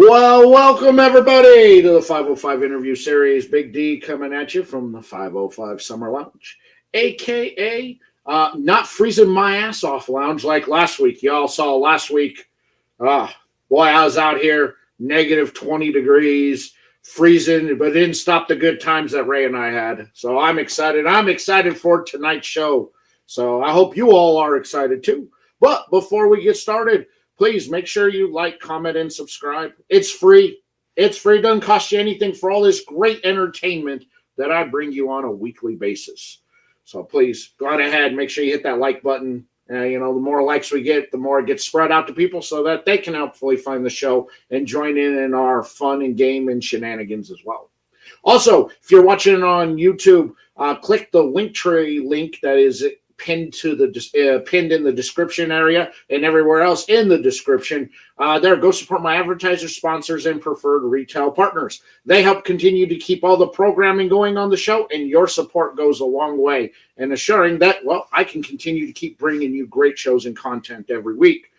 Well, welcome everybody to the 505 interview series. Big D coming at you from the 505 Summer Lounge, aka not freezing my ass off lounge like last week. Y'all saw last week. Boy, I was out here negative 20 degrees, freezing, but it didn't stop the good times that Ray and I had. So I'm excited. I'm excited for tonight's show. So I hope you all are excited too. But before we get started, please make sure you like, comment, and subscribe. It's free. It's free. It doesn't cost you anything for all this great entertainment that I bring you on a weekly basis. So please go on ahead. Make sure you hit that like button. The more likes we get, the more it gets spread out to people so that they can hopefully find the show and join in our fun and game and shenanigans as well. Also, if you're watching on YouTube, click the Linktree link that is pinned in the description area and everywhere else in the description. Go support my advertisers, sponsors, and preferred retail partners. They help continue to keep all the programming going on the show, and your support goes a long way in assuring that, I can continue to keep bringing you great shows and content every week.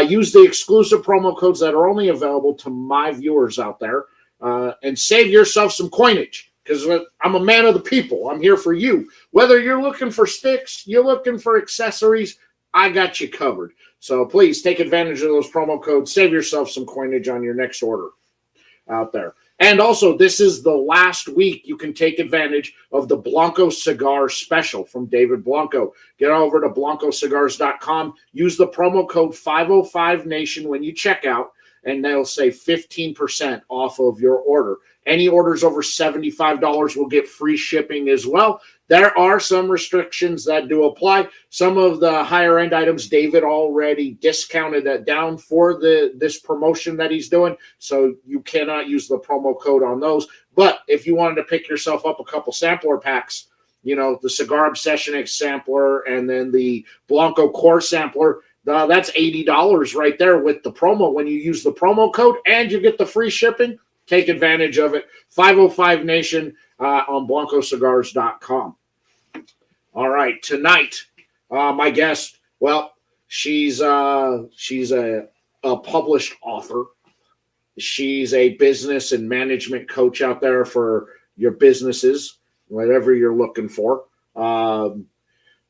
Use the exclusive promo codes that are only available to my viewers out there, and save yourself some coinage. Because I'm a man of the people. I'm here for you. Whether you're looking for sticks, you're looking for accessories, I got you covered. So please take advantage of those promo codes. Save yourself some coinage on your next order out there. And also, this is the last week you can take advantage of the Blanco Cigar special from David Blanco. Get over to blancocigars.com. Use the promo code 505Nation when you check out, and they'll save 15% off of your order. Any orders over $75 will get free shipping as well. There are some restrictions that do apply. Some of the higher end items, David already discounted that down for this promotion that he's doing. So you cannot use the promo code on those. But if you wanted to pick yourself up a couple sampler packs, the Cigar Obsession X sampler and then the Blanco Core sampler, that's $80 right there with the promo when you use the promo code, and you get the free shipping. Take advantage of it. 505 Nation on blancocigars.com. All right, tonight, my guest, she's a published author. She's a business and management coach out there for your businesses, whatever you're looking for.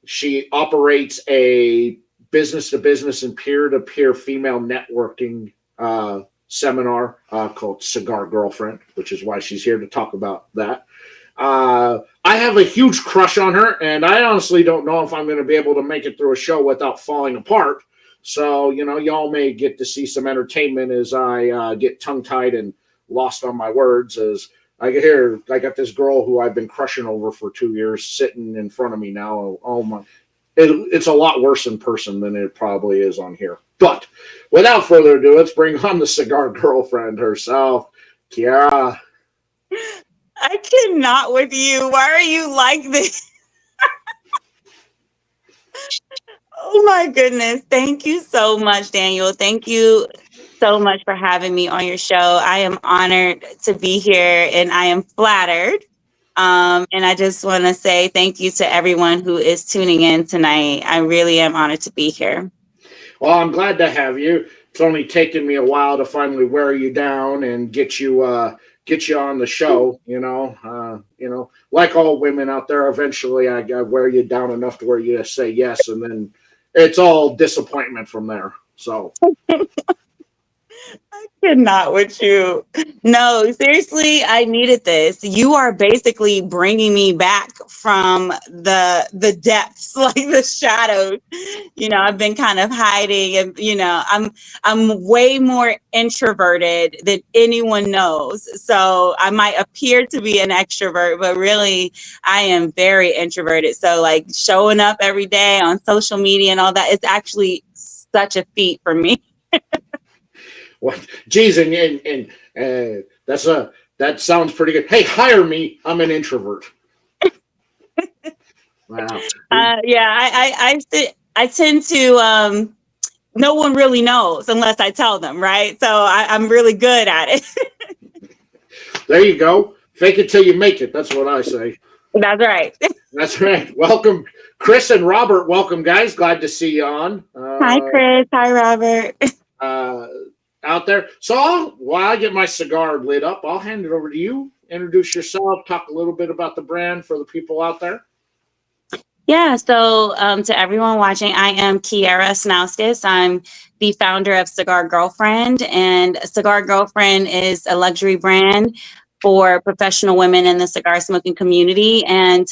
She operates a business-to-business and peer-to-peer female networking seminar called Cigar Girlfriend, which is why she's here to talk about that. I have a huge crush on her, and I honestly don't know if I'm going to be able to make it through a show without falling apart. So, y'all may get to see some entertainment as I get tongue-tied and lost on my words as I got this girl who I've been crushing over for 2 years sitting in front of me now. Oh my. It's a lot worse in person than it probably is on here. But without further ado, let's bring on the Cigar Girlfriend herself, Kierra. I cannot with you. Why are you like this? Oh my goodness. Thank you so much, Daniel. Thank you so much for having me on your show. I am honored to be here and I am flattered. And I just want to say thank you to everyone who is tuning in tonight. I really am honored to be here. Well, I'm glad to have you. It's only taken me a while to finally wear you down and get you on the show. Like all women out there, eventually I wear you down enough to where you say yes, and then it's all disappointment from there. So. I cannot with you. No, seriously, I needed this. You are basically bringing me back from the depths, like the shadows. I've been kind of hiding, and I'm way more introverted than anyone knows. So I might appear to be an extrovert, but really I am very introverted. So like showing up every day on social media and all that, it's actually such a feat for me. What? Geez, and that sounds pretty good. Hey, hire me. I'm an introvert. Wow. I tend to. No one really knows unless I tell them, right? So I'm really good at it. There you go. Fake it till you make it. That's what I say. That's right. That's right. Welcome, Chris and Robert. Welcome, guys. Glad to see you on. Hi, Chris. Hi, Robert. out there. So while I get my cigar lit up, I'll hand it over to you. Introduce yourself. Talk a little bit about the brand for the people out there. Yeah, so to everyone watching, I am Kierra Asnauskas. I'm the founder of Cigar Girlfriend, and Cigar Girlfriend is a luxury brand for professional women in the cigar smoking community. And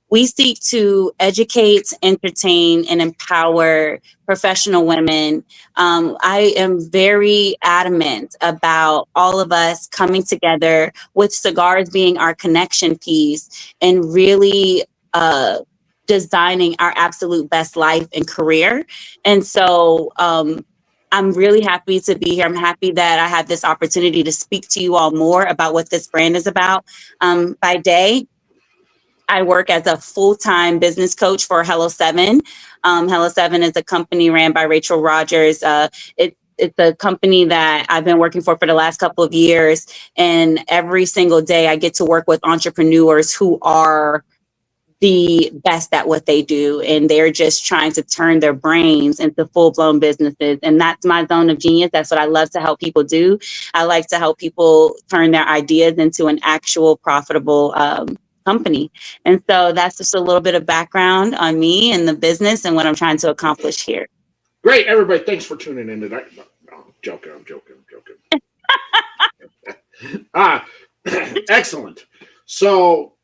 we seek to educate, entertain, and empower professional women. I am very adamant about all of us coming together with cigars being our connection piece and really designing our absolute best life and career. And so I'm really happy to be here. I'm happy that I had this opportunity to speak to you all more about what this brand is about. By day, I work as a full-time business coach for Hello 7. Hello 7 is a company ran by Rachel Rogers. It's a company that I've been working for the last couple of years. And every single day I get to work with entrepreneurs who are the best at what they do, and they're just trying to turn their brains into full-blown businesses. And that's my zone of genius. That's what I love to help people do. I like to help people turn their ideas into an actual profitable company. And so that's just a little bit of background on me and the business and what I'm trying to accomplish here. Great, everybody. Thanks for tuning in tonight. No, I'm joking. Excellent. So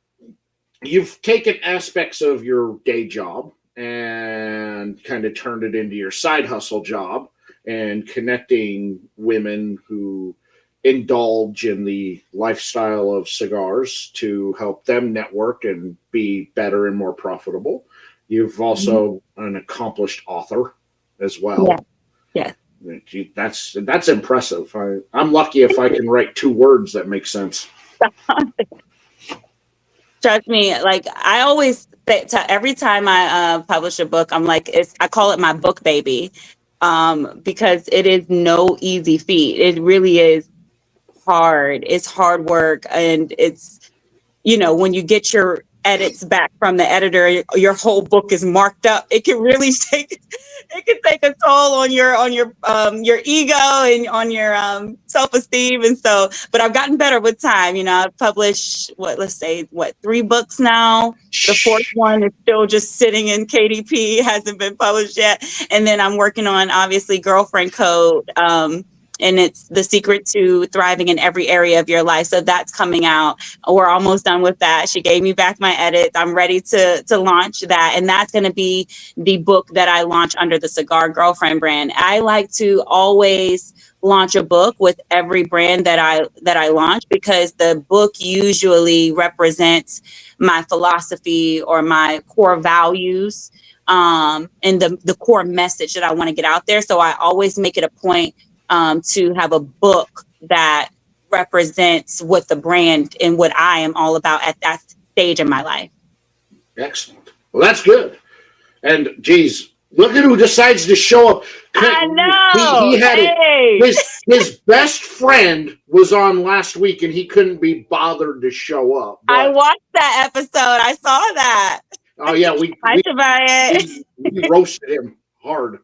you've taken aspects of your day job and kind of turned it into your side hustle job and connecting women who indulge in the lifestyle of cigars to help them network and be better and more profitable. You've also an accomplished author as well. Yeah. That's impressive. I'm lucky if I can write 2 words that make sense. Trust me, like I always say, every time I publish a book, I'm like, I call it my book baby, because it is no easy feat. It really is hard. It's hard work, and it's, when you get your edits back from the editor, your whole book is marked up. It can really take a toll on your ego and on your self-esteem. And so, but I've gotten better with time. I've published 3 books now. The 4th one is still just sitting in KDP, hasn't been published yet. And then I'm working on, obviously, Girlfriend Code. And it's the secret to thriving in every area of your life. So that's coming out. We're almost done with that. She gave me back my edits. I'm ready to launch that. And that's going to be the book that I launch under the Cigar Girlfriend brand. I like to always launch a book with every brand that I launch, because the book usually represents my philosophy or my core values, and the core message that I want to get out there. So I always make it a point to have a book that represents what the brand and what I am all about at that stage in my life. Excellent. Well, that's good. And geez, look at who decides to show up. I know. He had his best friend was on last week, and he couldn't be bothered to show up. I watched that episode. I saw that. Oh yeah, we roasted him hard.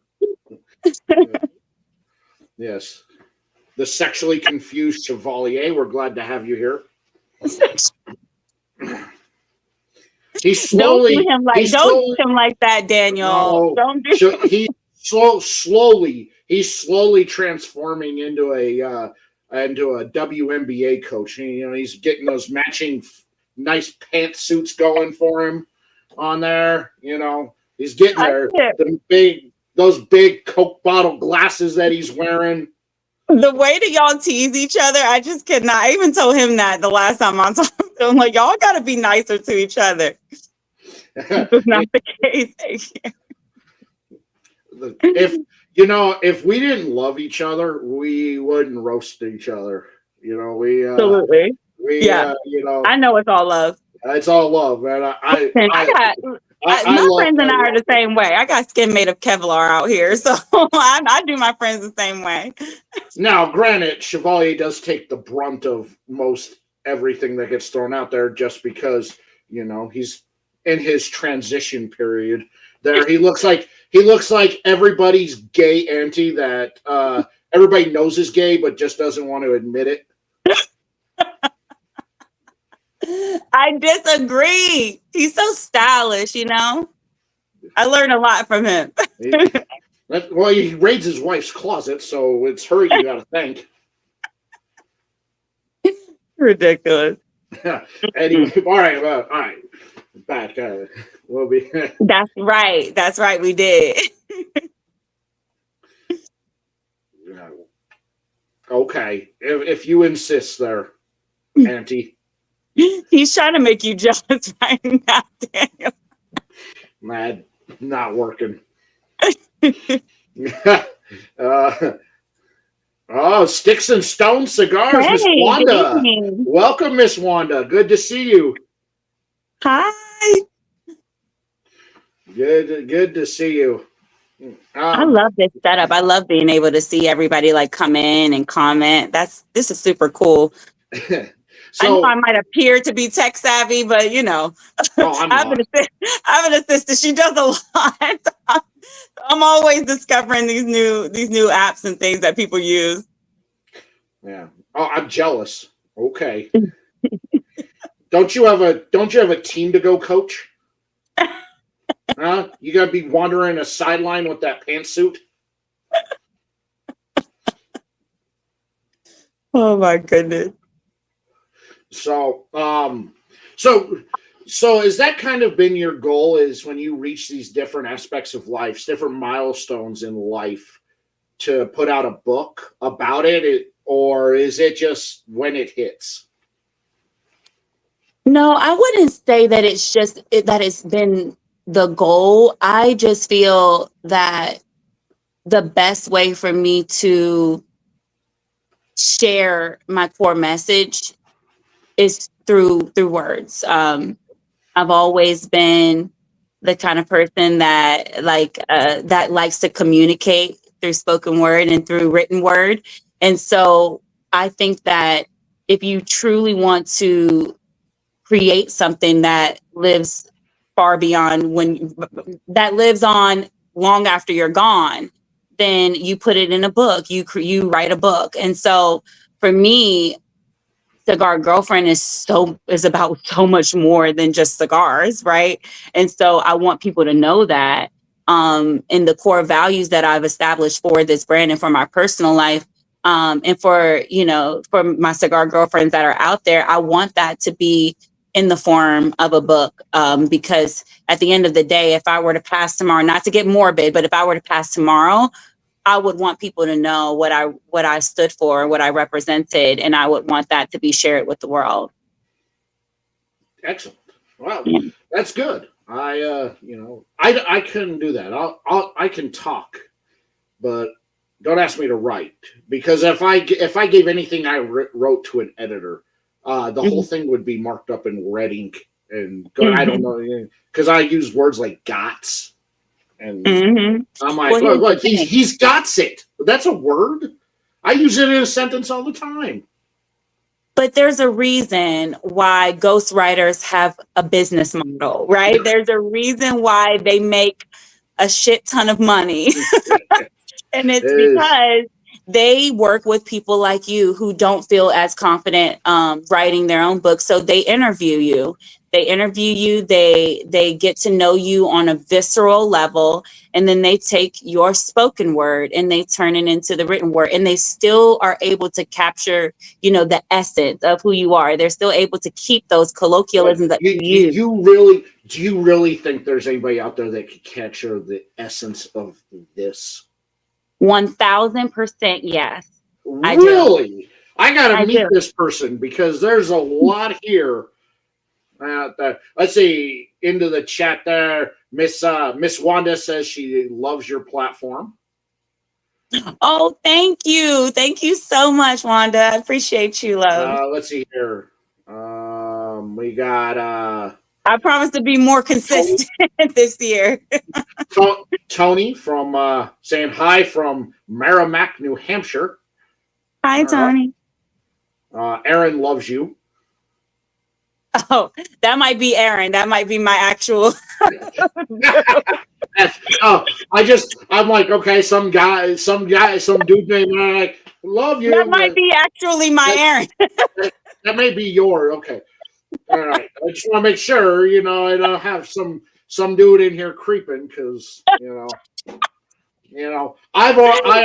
Yes. The sexually confused Chevalier. We're glad to have you here. Don't do him like that, Daniel. No, don't do he's slowly transforming into a WNBA coach. He's getting those matching nice pantsuits going for him on there. He's getting there. Those big Coke bottle glasses that he's wearing. The way that y'all tease each other, I just cannot. I even told him that the last time I talked to him. I'm like, y'all got to be nicer to each other. That's not the case. If we didn't love each other, we wouldn't roast each other. Absolutely. I know it's all love. It's all love, man. My friends and I are the same way. I got skin made of Kevlar out here, so I do my friends the same way. Now, granted, Chevalier does take the brunt of most everything that gets thrown out there, just because he's in his transition period. There, he looks like everybody's gay auntie that everybody knows is gay, but just doesn't want to admit it. I disagree. He's so stylish, you know. I learned a lot from him. Well, he raids his wife's closet, so it's her you got to thank. Ridiculous. Anyway, all right. Back. We'll be. That's right. That's right. We did. Okay, if you insist, there, Auntie. He's trying to make you jealous right now, Daniel. Mad, not working. Sticks and Stones Cigars, Miss Wanda. Welcome, Miss Wanda. Good to see you. Hi. Good to see you. I love this setup. I love being able to see everybody like come in and comment. This is super cool. So, I know I might appear to be tech savvy, but you know, I have an assistant. She does a lot. I'm always discovering these new apps and things that people use. Yeah. Oh, I'm jealous. Okay. Don't you have a team to go coach? Huh? You gotta be wandering a sideline with that pantsuit? Oh my goodness. So has that kind of been your goal, is when you reach these different aspects of life, different milestones in life, to put out a book about it, or is it just when it hits? No, I wouldn't say that that it's been the goal. I just feel that the best way for me to share my core message is through words. I've always been the kind of person that likes to communicate through spoken word and through written word. And so I think that if you truly want to create something that lives far beyond that lives on long after you're gone, then you put it in a book, you write a book. And so for me, Cigar Girlfriend is about so much more than just cigars, right? And so I want people to know that, in the core values that I've established for this brand and for my personal life, and for my cigar girlfriends that are out there, I want that to be in the form of a book, because at the end of the day, if I were to pass tomorrow, not to get morbid, but if I were to pass tomorrow, I would want people to know what I stood for, what I represented, and I would want that to be shared with the world. Excellent. Wow, yeah. That's good. I couldn't do that. I can talk, but don't ask me to write, because if I gave anything I wrote to an editor, the whole thing would be marked up in red ink and I don't know, because I use words like "gots." And I'm like, look, he's got it. That's a word. I use it in a sentence all the time. But there's a reason why ghostwriters have a business model, right? There's a reason why they make a shit ton of money. And it's because they work with people like you who don't feel as confident writing their own books. So they interview you. They get to know you on a visceral level, and then they take your spoken word and they turn it into the written word, and they still are able to capture, the essence of who you are. They're still able to keep those colloquialisms that you use. Do you really think there's anybody out there that could capture the essence of this? 1000% yes. Really? I gotta meet this person, because there's a lot here. Let's see, into the chat there. Miss Wanda says she loves your platform. Oh, thank you so much, Wanda. I appreciate you, love. Let's see here. We got I promise to be more consistent this year. Tony from saying hi from Merrimack, New Hampshire. Hi, Tony. Aaron loves you. Oh, that might be Aaron. That might be my actual. I'm like, okay, some dude named like, love That you. might be actually my That, Aaron. that may be your okay. All right. I just want to make sure, I don't have some dude in here creeping because I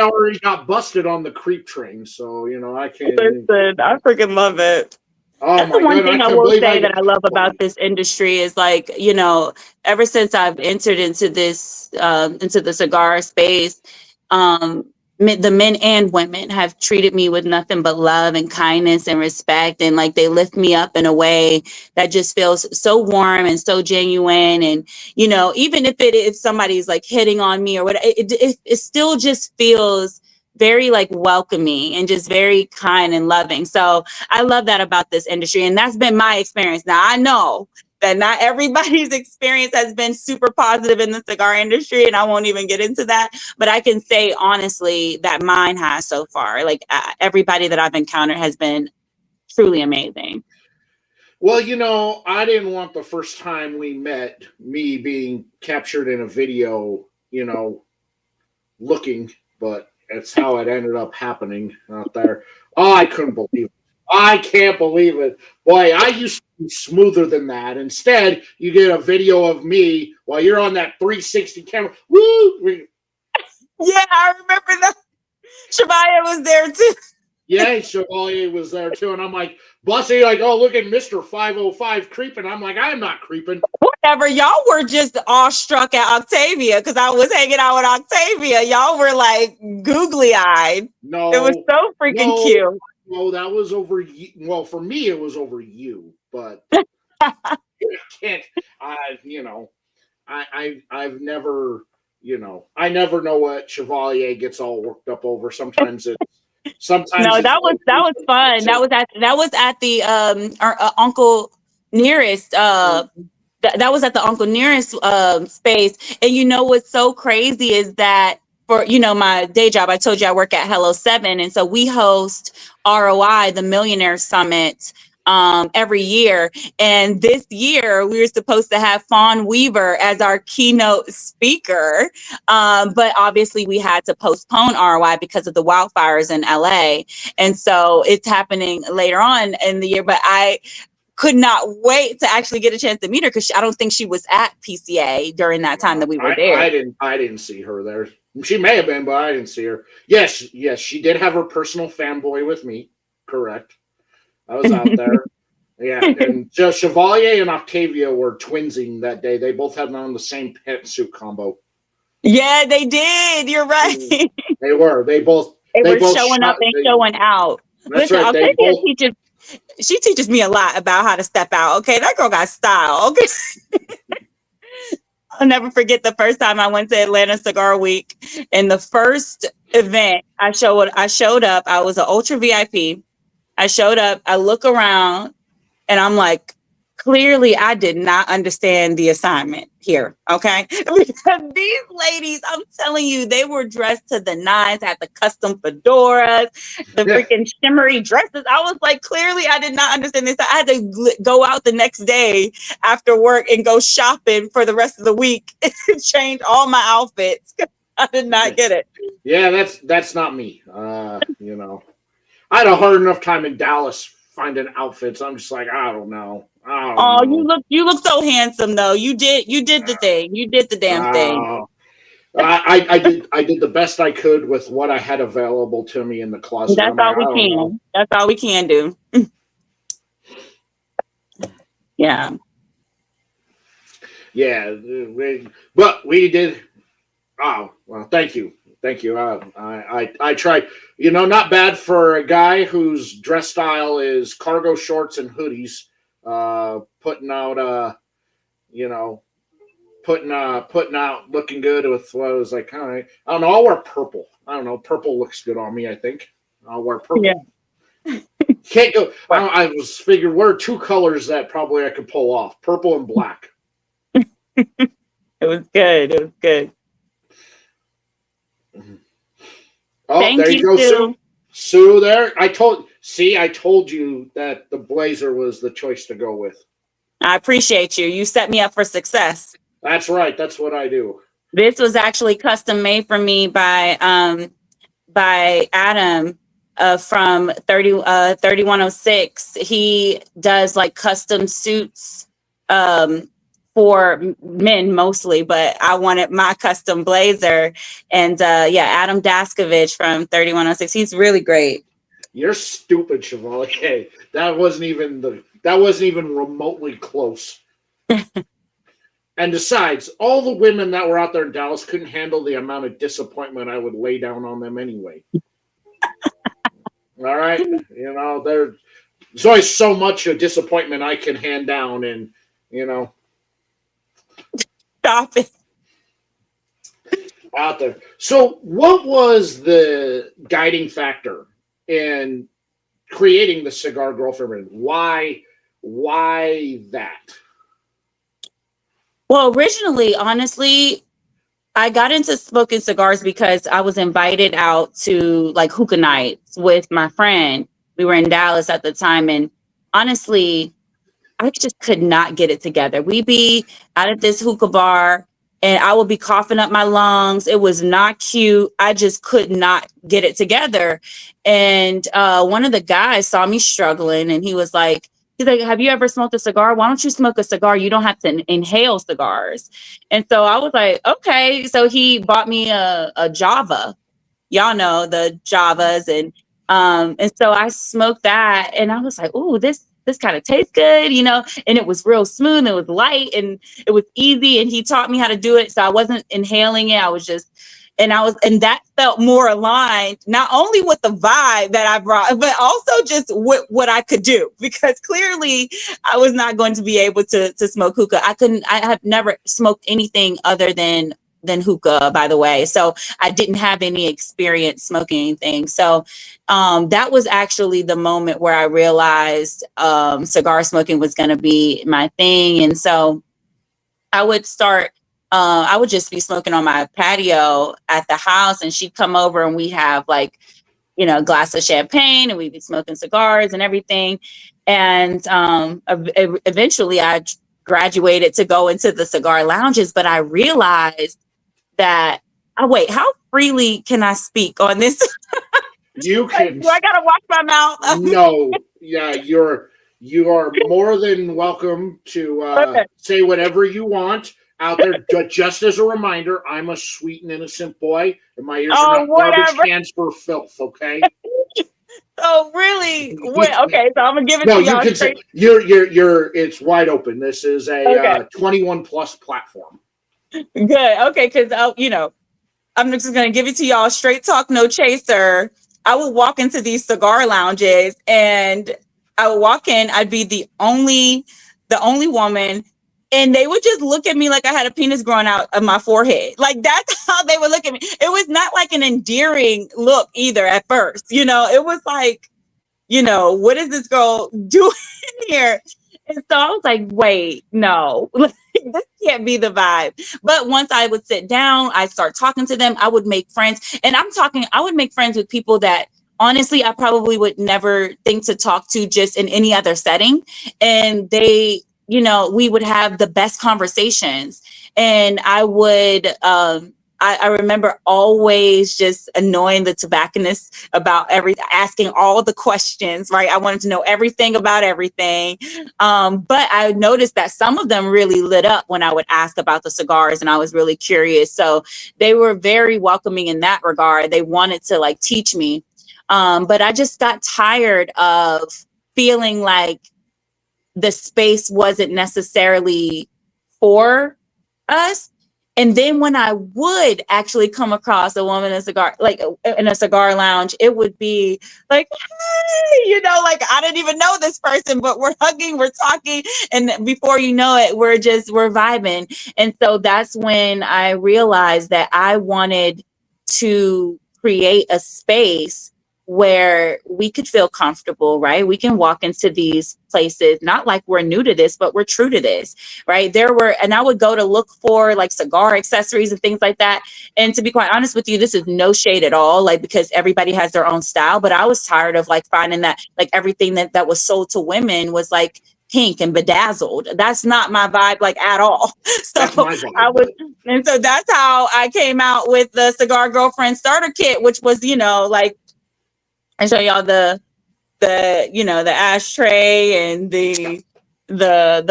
already got busted on the creep train, so I can't. Listen, I freaking love it. Oh That's the my one god, I thing I couldn't will believe I say got that I love about this industry is like, ever since I've entered into the cigar space, um, the men and women have treated me with nothing but love and kindness and respect, and like they lift me up in a way that just feels so warm and so genuine. And even if somebody's like hitting on me or what, it still just feels very like welcoming and just very kind and loving. So I love that about this industry. And that's been my experience. Now, I know that not everybody's experience has been super positive in the cigar industry, and I won't even get into that. But I can say honestly that mine has so far. Like everybody that I've encountered has been truly amazing. Well, I didn't want the first time we met me being captured in a video, looking, but it's how it ended up happening out there. Oh, I couldn't believe it. I can't believe it. Boy, I used to be smoother than that. Instead, you get a video of me while you're on that 360 camera. Woo! Yeah, I remember that. Shabaya was there too. Yeah, Chevalier was there too. And I'm like, Bussy, like, oh, look at Mr. 505 creeping. I'm like, I'm not creeping. Whatever. Y'all were just awestruck at Octavia because I was hanging out with Octavia. Y'all were like googly eyed. It was No, so freaking no, cute. no, that was over. Well, for me, it was over you, but I can't. I've never, I never know what Chevalier gets all worked up over. Sometimes No, it's like that was fun. That was at the our Uncle Nearest that was at the Uncle Nearest space. And what's so crazy is that for my day job, I told you I work at Hello 7, and so we host ROI, the Millionaire Summit, every year. And this year we were supposed to have Fawn Weaver as our keynote speaker, but obviously we had to postpone ROI because of the wildfires in LA, and so it's happening later on in the year. But I could not wait to actually get a chance to meet her because I don't think she was at PCA during that time that we were there. I didn't see her there. She may have been, but I didn't see her. Yes, she did have her personal fanboy with me. Correct. I was out there. Yeah, and just Chevalier and Octavia were twinsing that day. They both had on the same pantsuit combo. Yeah, they did. You're right. They were. They both showing up and showing out. That's Listen, right. Octavia teaches me a lot about how to step out. Okay, that girl got style. Okay. I'll never forget the first time I went to Atlanta Cigar Week. And the first event I showed up. I was an ultra VIP. I showed up. I look around, and I'm like, clearly I did not understand the assignment here. Okay. Because these ladies, I'm telling you, they were dressed to the nines, had the custom fedoras, the freaking shimmery dresses. I was like, clearly I did not understand this. I had to go out the next day after work and go shopping for the rest of the week and change all my outfits. I did not get it. Yeah, that's not me. I had a hard enough time in Dallas finding outfits. I'm just like, I don't know. Oh, you look so handsome though. You did the thing. You did the damn thing. I did the best I could with what I had available to me in the closet. That's all we can. That's all we can do. Yeah. Yeah, but we did. Oh well, thank you. I tried. Not bad for a guy whose dress style is cargo shorts and hoodies. Putting out putting out looking good with what I was like, all right. I don't know, I'll wear purple. I don't know. Purple looks good on me, I think. I'll wear purple. Yeah. Can't go. I was figured what are two colors that probably I could pull off? Purple and black. It was good. It was good. Oh, Thank there you go, Sue. Sue there. I told you that the blazer was the choice to go with. I appreciate you. You set me up for success. That's right. That's what I do. This was actually custom made for me by Adam from 3106. He does like custom suits for men mostly, but I wanted my custom blazer. And yeah, Adam Daskovich from 3106. He's really great. You're stupid, Chevalier. That wasn't even remotely close. And besides, all the women that were out there in Dallas couldn't handle the amount of disappointment I would lay down on them anyway. All right, there's always so much of disappointment I can hand down, and Stop it. out there. So, what was the guiding factor in creating the Cigar Girlfriend? Why that? Well, originally, honestly, I got into smoking cigars because I was invited out to like hookah nights with my friend. We were in Dallas at the time, and honestly, I just could not get it together. We'd be out at this hookah bar and I would be coughing up my lungs. It was not cute. I just could not get it together. And one of the guys saw me struggling and he's like, have you ever smoked a cigar? Why don't you smoke a cigar? You don't have to inhale cigars. And so I was like, okay. So he bought me a Java. Y'all know the Javas. And so I smoked that and I was like, ooh, this kind of tastes good, and it was real smooth. It was light and it was easy. And he taught me how to do it. So I wasn't inhaling it. And that felt more aligned, not only with the vibe that I brought, but also just what I could do, because clearly I was not going to be able to smoke hookah. I have never smoked anything other than hookah, by the way. So I didn't have any experience smoking anything. So that was actually the moment where I realized cigar smoking was going to be my thing. And so I would just be smoking on my patio at the house, and she'd come over and we have like, a glass of champagne and we'd be smoking cigars and everything. And eventually I graduated to go into the cigar lounges, but I realized that, wait, how freely can I speak on this? You can. Do I gotta watch my mouth? No, yeah, you are more than welcome to say whatever you want out there. Just as a reminder, I'm a sweet and innocent boy, and my ears are not garbage cans for filth. Okay. Oh, really? Wait, okay, so I'm gonna give it to y'all. You can say you're. It's wide open. This is a 21 plus platform. Good. Okay, because I'm just gonna give it to y'all straight talk, no chaser. I would walk into these cigar lounges and I would walk in, I'd be the only woman, and they would just look at me like I had a penis growing out of my forehead. Like that's how they would look at me. It was not like an endearing look either at first. It was like, what is this girl doing here? And so I was like, wait, no, this can't be the vibe. But once I would sit down, I'd start talking to them. I would make friends. And I would make friends with people that honestly, I probably would never think to talk to just in any other setting. And they, we would have the best conversations. And I would, I remember always just annoying the tobacconist about asking all the questions, right? I wanted to know everything about everything. But I noticed that some of them really lit up when I would ask about the cigars, and I was really curious. So they were very welcoming in that regard. They wanted to like teach me. But I just got tired of feeling like the space wasn't necessarily for us. And then when I would actually come across a woman in a cigar, like in a cigar lounge, it would be like, hey, like I didn't even know this person, but we're hugging, we're talking. And before you know it, we're vibing. And so that's when I realized that I wanted to create a space where we could feel comfortable, right? We can walk into these places, not like we're new to this, but we're true to this, right? And I would go to look for like cigar accessories and things like that. And to be quite honest with you, this is no shade at all, like, because everybody has their own style, but I was tired of like finding that like everything that was sold to women was like pink and bedazzled. That's not my vibe, like, at all. So That's my vibe. I was, and so that's how I came out with the Cigar Girlfriend starter kit, which was, like, I show y'all the the ashtray and the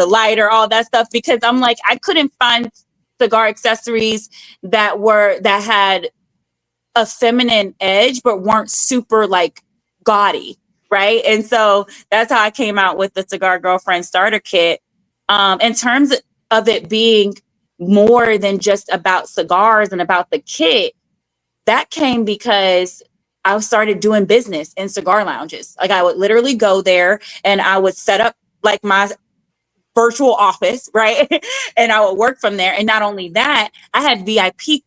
lighter, all that stuff, because I'm like, I couldn't find cigar accessories that had a feminine edge but weren't super like gaudy, right? And so that's how I came out with the Cigar Girlfriend starter kit. In terms of it being more than just about cigars and about the kit, that came because I started doing business in cigar lounges. Like, I would literally go there and I would set up like my virtual office, right? And I would work from there. And not only that, I had VIP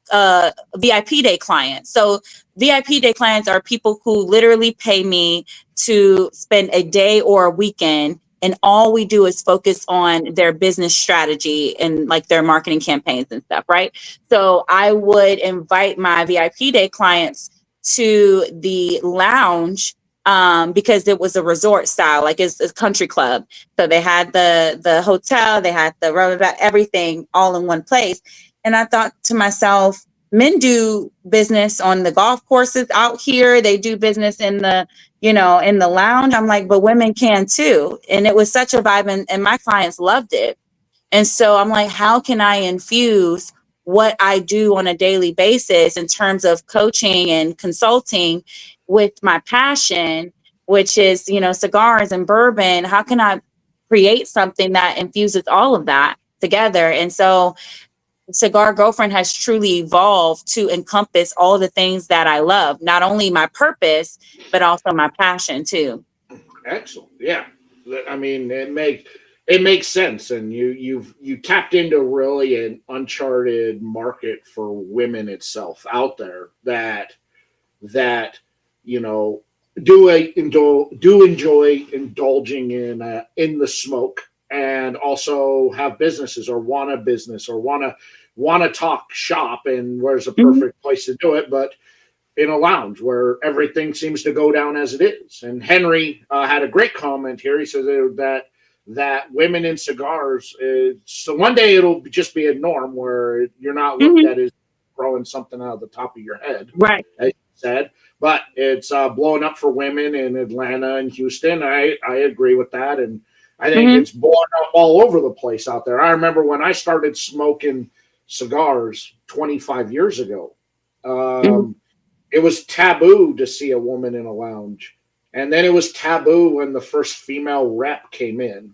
day clients. So VIP day clients are people who literally pay me to spend a day or a weekend, and all we do is focus on their business strategy and like their marketing campaigns and stuff, right? So I would invite my VIP day clients to the lounge, because it was a resort style, like it's a country club. So they had the hotel, they had the rubber bat, everything all in one place. And I thought to myself, men do business on the golf courses out here. They do business in the, in the lounge. I'm like, but women can too. And it was such a vibe, and my clients loved it. And so I'm like, how can I infuse what I do on a daily basis in terms of coaching and consulting with my passion, which is, cigars and bourbon? How can I create something that infuses all of that together? And so Cigar Girlfriend has truly evolved to encompass all the things that I love, not only my purpose, but also my passion too. Excellent. Yeah. I mean, it makes sense, and you tapped into really an uncharted market for women itself out there that do enjoy indulging in the smoke, and also have businesses, or want a business, or want to talk shop, and where's a perfect place to do it but in a lounge where everything seems to go down as it is. And Henry had a great comment here. He says that women in cigars, so one day it'll just be a norm where you're not looked at as throwing something out of the top of your head, right? As you said, but it's blowing up for women in Atlanta and Houston. I agree with that, and I think it's blowing up all over the place out there. I remember when I started smoking cigars 25 years ago. It was taboo to see a woman in a lounge. And then it was taboo when the first female rep came in.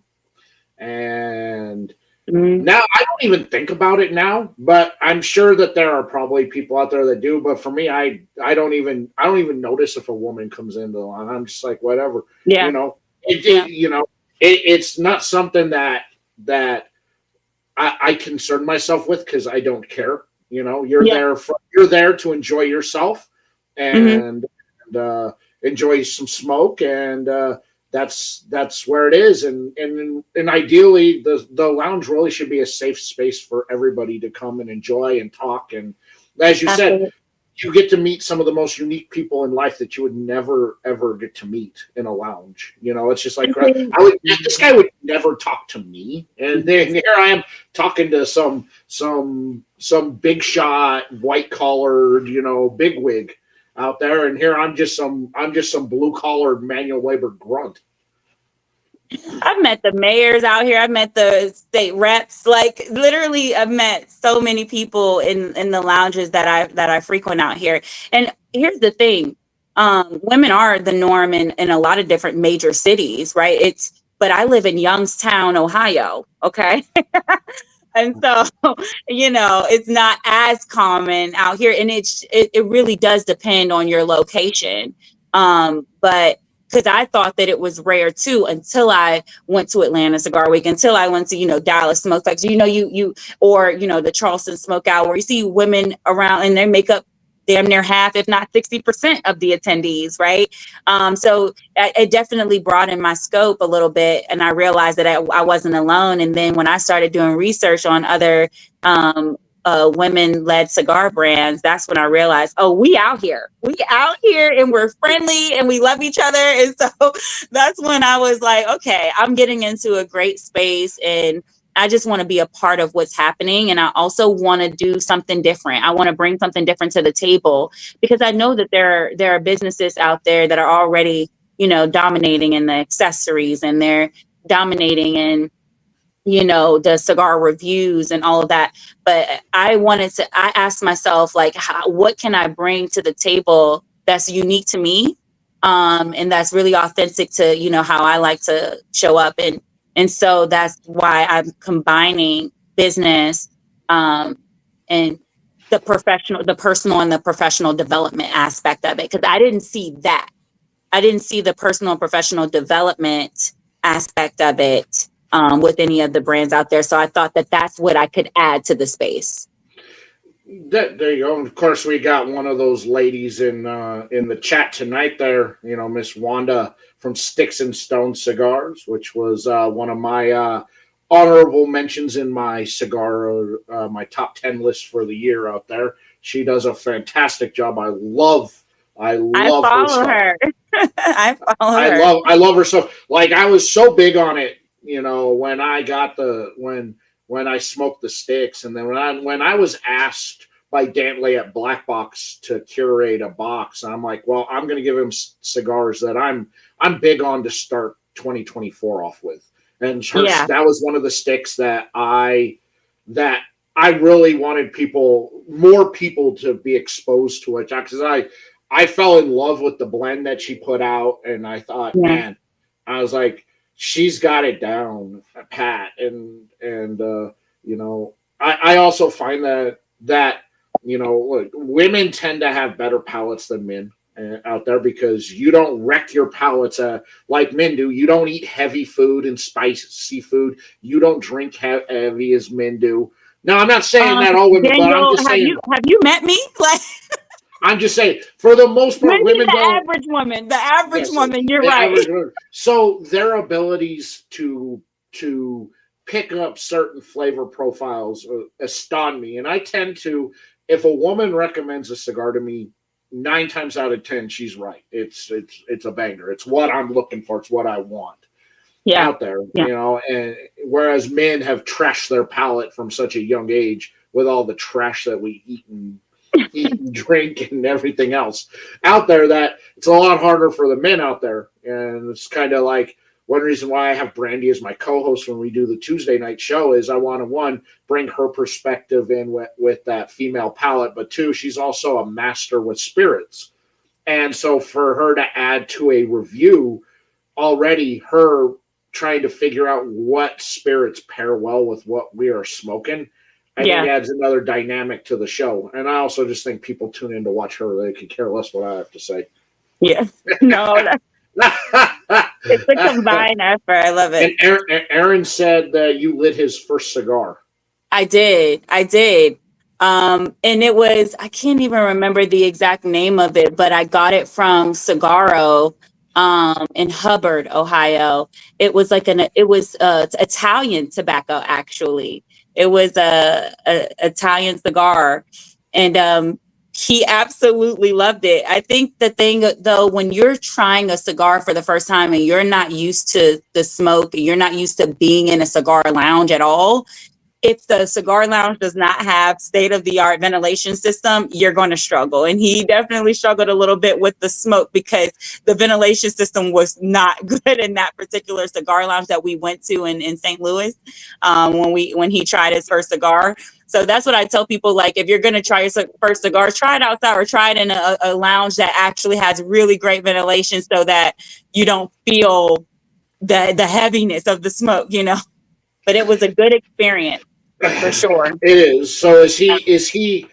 And now I don't even think about it now, but I'm sure that there are probably people out there that do. But for me, I don't even notice if a woman comes into the lounge. I'm just like, whatever. Yeah. It's not something that I concern myself with, because I don't care. You're there to enjoy yourself and enjoy some smoke, and that's where it is. And ideally, the lounge really should be a safe space for everybody to come and enjoy and talk. And as you said, you get to meet some of the most unique people in life that you would never ever get to meet in a lounge. It's just like, this guy would never talk to me, and then here I am talking to some big shot, white collared, bigwig out there, and here I'm just some blue collar manual labor grunt. I've met the mayors out here. I've met the state reps. Like, literally, I've met so many people in the lounges that I frequent out here. And here's the thing: women are the norm in a lot of different major cities, right? But I live in Youngstown, Ohio. Okay. And so, it's not as common out here, and it really does depend on your location. But because I thought that it was rare too, until I went to Atlanta Cigar Week, until I went to, Dallas Smoke Factory, or the Charleston Smoke Out, where you see women around and they make up damn near half, if not 60% of the attendees, right? So it definitely broadened my scope a little bit, and I realized that I wasn't alone. And then when I started doing research on other women-led cigar brands, that's when I realized, oh, we out here and we're friendly and we love each other. And so that's when I was like, okay, I'm getting into a great space and I just want to be a part of what's happening. And I also want to do something different. I want to bring something different to the table because I know that there are businesses out there that are already, dominating in the accessories and they're dominating in, the cigar reviews and all of that. But I asked myself, like, what can I bring to the table that's unique to me? And that's really authentic to, how I like to show up. And so that's why I'm combining business, and the personal and the professional development aspect of it. Cause I didn't see that. I didn't see the personal and professional development aspect of it with any of the brands out there. So I thought that that's what I could add to the space. There you go. Of course, we got one of those ladies in the chat tonight there, Miss Wanda from Sticks and Stone Cigars, which was one of my honorable mentions in my cigar, my top 10 list for the year out there. She does a fantastic job. I love follow her. I follow her. I love her stuff. Like, I was so big on it, when I got when I smoked the sticks, and then when I was asked by Dantley at Black Box to curate a box, I'm like, well, I'm going to give him cigars that I'm big on to start 2024 off with, and that was one of the sticks that I really wanted more people to be exposed to it, because I fell in love with the blend that she put out, and I thought, man, I was like, she's got it down pat. And I also find that look, women tend to have better palates than men out there, because you don't wreck your palates like men do. You don't eat heavy food and spicy food. You don't drink heavy as men do. Now, I'm not saying that all women, Daniel, but I'm just saying. Have you met me? Like, I'm just saying, for the most part, women don't. The average woman, you're right. So their abilities to pick up certain flavor profiles astonish me. And I tend to, if a woman recommends a cigar to me, 9 times out of 10, she's right. It's a banger. It's what I'm looking for. It's what I want out there, and whereas men have trashed their palate from such a young age with all the trash that we eat and drink and everything else out there, that it's a lot harder for the men out there. And it's kind of like one reason why I have Brandy as my co-host when we do the Tuesday night show is I want to, one, bring her perspective in with that female palate, but two, she's also a master with spirits. And so for her to add to a review, already her trying to figure out what spirits pair well with what we are smoking, I think adds another dynamic to the show. And I also just think people tune in to watch her. They could care less what I have to say. Yeah. No, it's a combined effort. I love it. And Aaron said that you lit his first cigar. I did. And it was, I can't even remember the exact name of it, but I got it from Cigaro in Hubbard, Ohio. It was Italian tobacco, actually. It was a Italian cigar, and he absolutely loved it. I think the thing, though, when you're trying a cigar for the first time and you're not used to the smoke, you're not used to being in a cigar lounge at all, if the cigar lounge does not have state-of-the-art ventilation system, you're going to struggle. And he definitely struggled a little bit with the smoke because the ventilation system was not good in that particular cigar lounge that we went to in St. Louis when he tried his first cigar. So that's what I tell people, like, if you're going to try your first cigar, try it outside or try it in a lounge that actually has really great ventilation so that you don't feel the heaviness of the smoke, But it was a good experience for sure. It is. So is he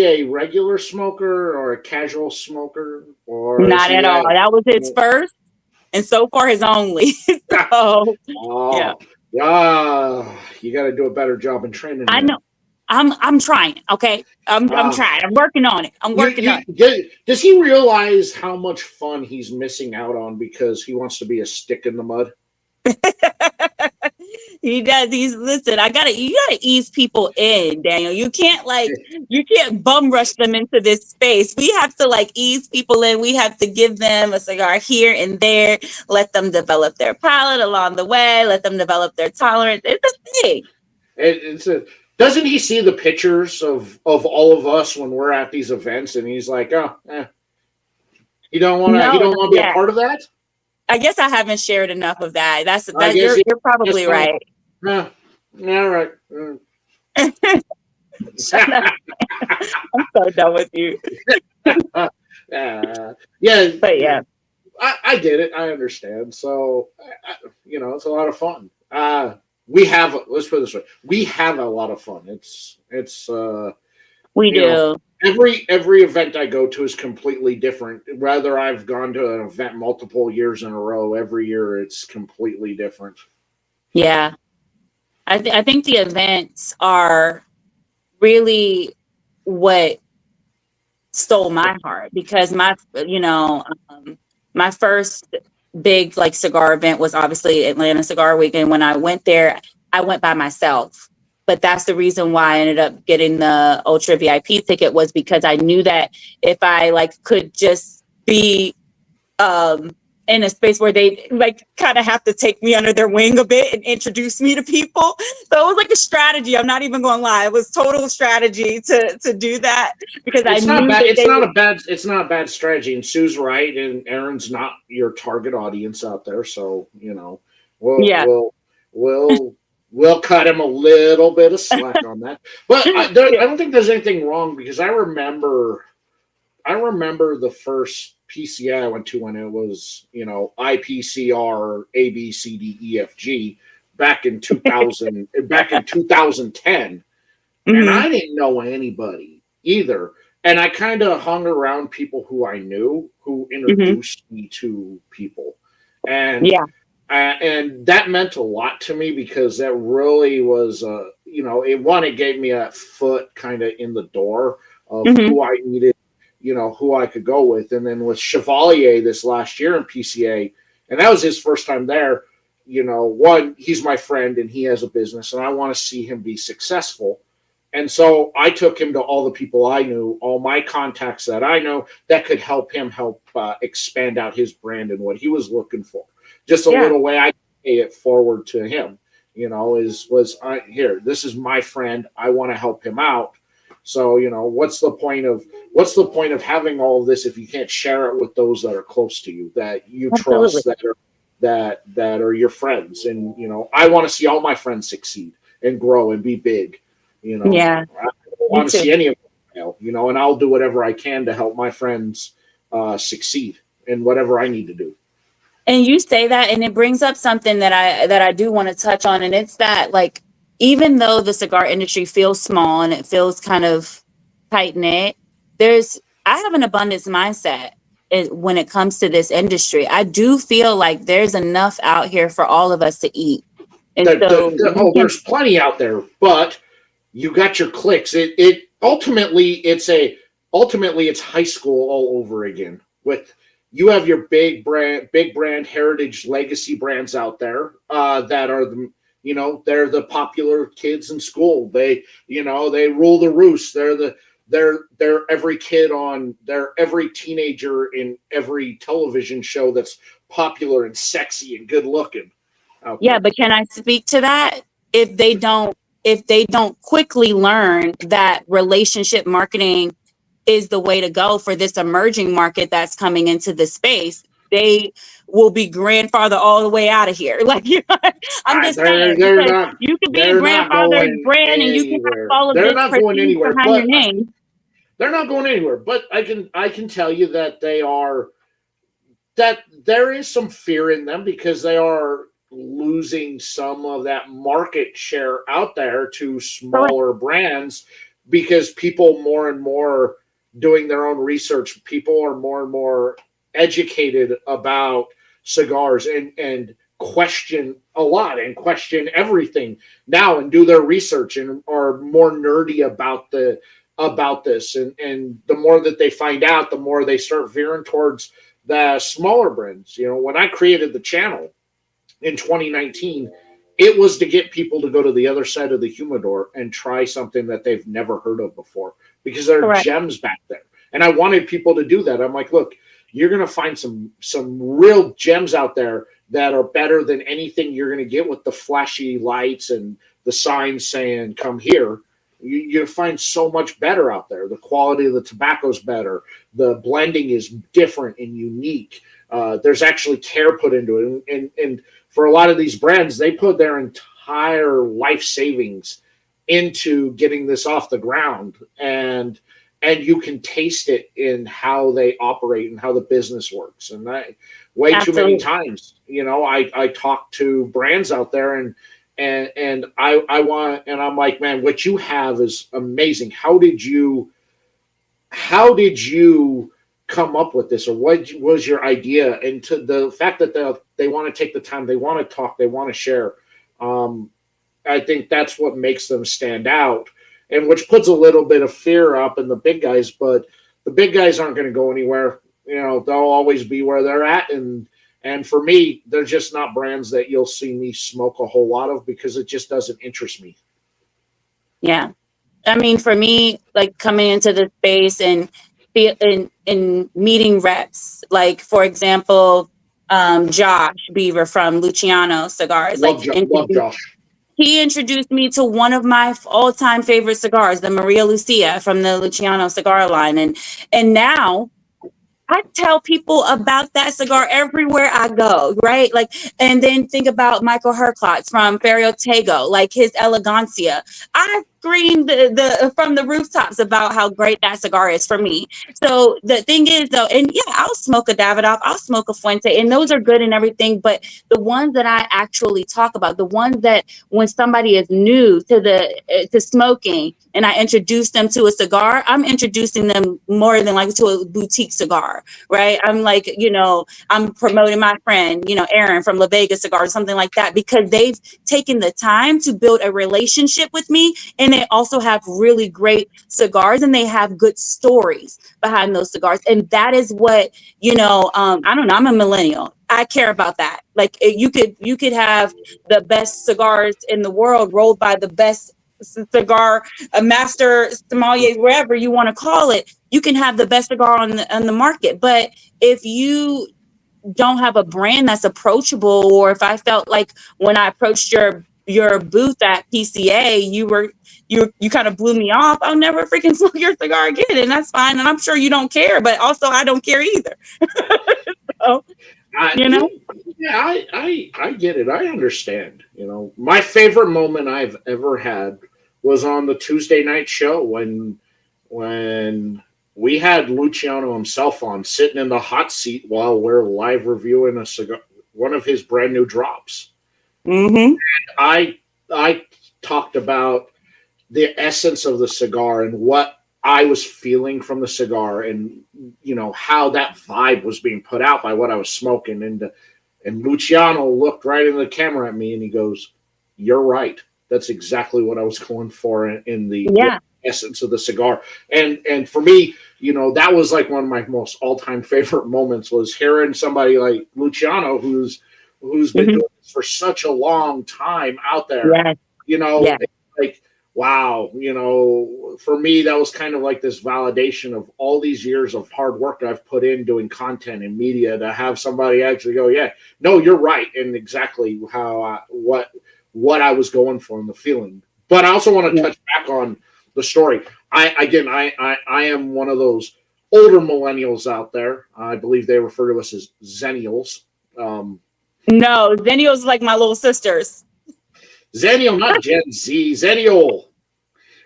a regular smoker or a casual smoker, or not at all? That was his first, and so far his only. So you got to do a better job in training. I know. I'm trying. Okay, I'm trying. I'm working on it. Does he realize how much fun he's missing out on because he wants to be a stick in the mud? He does. Listen, you gotta ease people in, Daniel. You can't bum rush them into this space. We have to like ease people in. We have to give them a cigar here and there, let them develop their palate along the way, let them develop their tolerance. It's a thing. Doesn't he see the pictures of all of us when we're at these events, and he's like, oh, you don't want to be a part of that? I guess I haven't shared enough of that. You're probably right. Yeah, all right. Shut up. I'm so done with you. Yeah, but yeah, I get it. I understand. So, it's a lot of fun. Let's put it this way: we have a lot of fun. We do. Every event I go to is completely different. Whether I've gone to an event multiple years in a row, every year it's completely different. Yeah. I think the events are really what stole my heart, because my first big like cigar event was obviously Atlanta Cigar Week. And when I went there, I went by myself. But that's the reason why I ended up getting the Ultra VIP ticket, was because I knew that if I like could just be in a space where they like kind of have to take me under their wing a bit and introduce me to people. So it was like a strategy. I'm not even going to lie. It was total strategy to do that, because it's not a bad strategy. And Sue's right, and Aaron's not your target audience out there. So, we'll cut him a little bit of slack on that. But I don't think there's anything wrong, because I remember the first PCA I went to when it was, IPCR ABCDEFG back in 2000, back in 2010. Mm-hmm. And I didn't know anybody either. And I kind of hung around people who I knew, who introduced me to people. And and that meant a lot to me, because that really was, it gave me a foot kind of in the door of who I needed, who I could go with. And then with Chevalier this last year in PCA, and that was his first time there, one, he's my friend and he has a business, and I want to see him be successful. And so I took him to all the people I knew, all my contacts that I know that could help him expand out his brand and what he was looking for. Just a little way I pay it forward to him, this is my friend. I want to help him out. So, what's the point of having all of this if you can't share it with those that are close to you, that you trust, that are your friends? And, I want to see all my friends succeed and grow and be big. I don't want to see any of them fail, and I'll do whatever I can to help my friends succeed in whatever I need to do. And you say that, and it brings up something that I do want to touch on. And it's that, like, even though the cigar industry feels small and it feels kind of tight knit, I have an abundance mindset when it comes to this industry. I do feel like there's enough out here for all of us to eat. And there's plenty out there, but you got your clicks. Ultimately it's high school all over again. You have your big brand heritage legacy brands out there that are they're the popular kids in school. They rule the roost. They're every kid they're every teenager in every television show that's popular and sexy and good looking. Yeah, but can I speak to that? If they don't quickly learn that relationship marketing is the way to go for this emerging market that's coming into the space, they will be grandfather all the way out of here. Like, I'm just saying, you can be a grandfather's brand and you can have all of this prestige behind your name. They're not going anywhere. But I can tell you that that there is some fear in them, because they are losing some of that market share out there to smaller brands, because people more and more doing their own research. People are more and more educated about cigars and question a lot and question everything now and do their research and are more nerdy about this. And the more that they find out, the more they start veering towards the smaller brands. When I created the channel in 2019, it was to get people to go to the other side of the humidor and try something that they've never heard of before, because there are Correct. gems back there. And I wanted people to do that. I'm like, look, you're going to find some real gems out there that are better than anything you're going to get with the flashy lights and the signs saying come here. You find so much better out there. The quality of the tobacco's better. The blending is different and unique. There's actually care put into it. And for a lot of these brands, they put their entire life savings into getting this off the ground. And you can taste it in how they operate and how the business works. And way Absolutely. too many times, I talk to brands out there and I want, and I'm like, man, what you have is amazing. How did you come up with this, or what was your idea? And to the fact that they want to take the time, they want to talk, they want to share. I think that's what makes them stand out, and which puts a little bit of fear up in the big guys, but the big guys aren't going to go anywhere. They'll always be where they're at. And for me, they're just not brands that you'll see me smoke a whole lot of, because it just doesn't interest me. Yeah. I mean, for me, like coming into the space and in meeting reps, like for example, Josh Beaver from Luciano Cigars, Love Josh. He introduced me to one of my all-time favorite cigars, the Maria Lucia from the Luciano cigar line. And now I tell people about that cigar everywhere I go, right? Like, and then think about Michael Herklotz from Ferio Tego, like his Elegancia. I screamed from the rooftops about how great that cigar is for me. So the thing is, though, and yeah, I'll smoke a Davidoff, I'll smoke a Fuente, and those are good and everything. But the ones that I actually talk about, the ones that when somebody is new to smoking, and I introduce them to a cigar, I'm introducing them more than like to a boutique cigar, right? I'm like, I'm promoting my friend, Aaron from La Vega Cigars, something like that, because they've taken the time to build a relationship with me. And they also have really great cigars, and they have good stories behind those cigars. And that is what, I don't know, I'm a millennial. I care about that. Like you could have the best cigars in the world rolled by the best cigar, a master sommelier, wherever you want to call it. You can have the best cigar on the market, but if you don't have a brand that's approachable, or if I felt like when I approached your booth at PCA, you kind of blew me off, I'll never freaking smoke your cigar again, and that's fine. And I'm sure you don't care, but also I don't care either. So, Yeah, I get it. I understand. My favorite moment I've ever had was on the Tuesday night show when we had Luciano himself on, sitting in the hot seat while we're live reviewing a cigar, one of his brand new drops. Mm-hmm. And I talked about the essence of the cigar and what I was feeling from the cigar, and how that vibe was being put out by what I was smoking. And Luciano looked right in the camera at me and he goes, "You're right. That's exactly what I was going for in the essence of the cigar." And for me, that was like one of my most all-time favorite moments, was hearing somebody like Luciano, who's been doing this for such a long time out there. Like, wow, for me, that was kind of like this validation of all these years of hard work I've put in doing content and media, to have somebody actually go, "Yeah, no, you're right," and exactly how what I was going for and the feeling. But I also want to touch back on the story. I am one of those older millennials out there. I believe they refer to us as Zennials. No, Zennials like my little sisters. Zennial, not Gen Z. Zennial.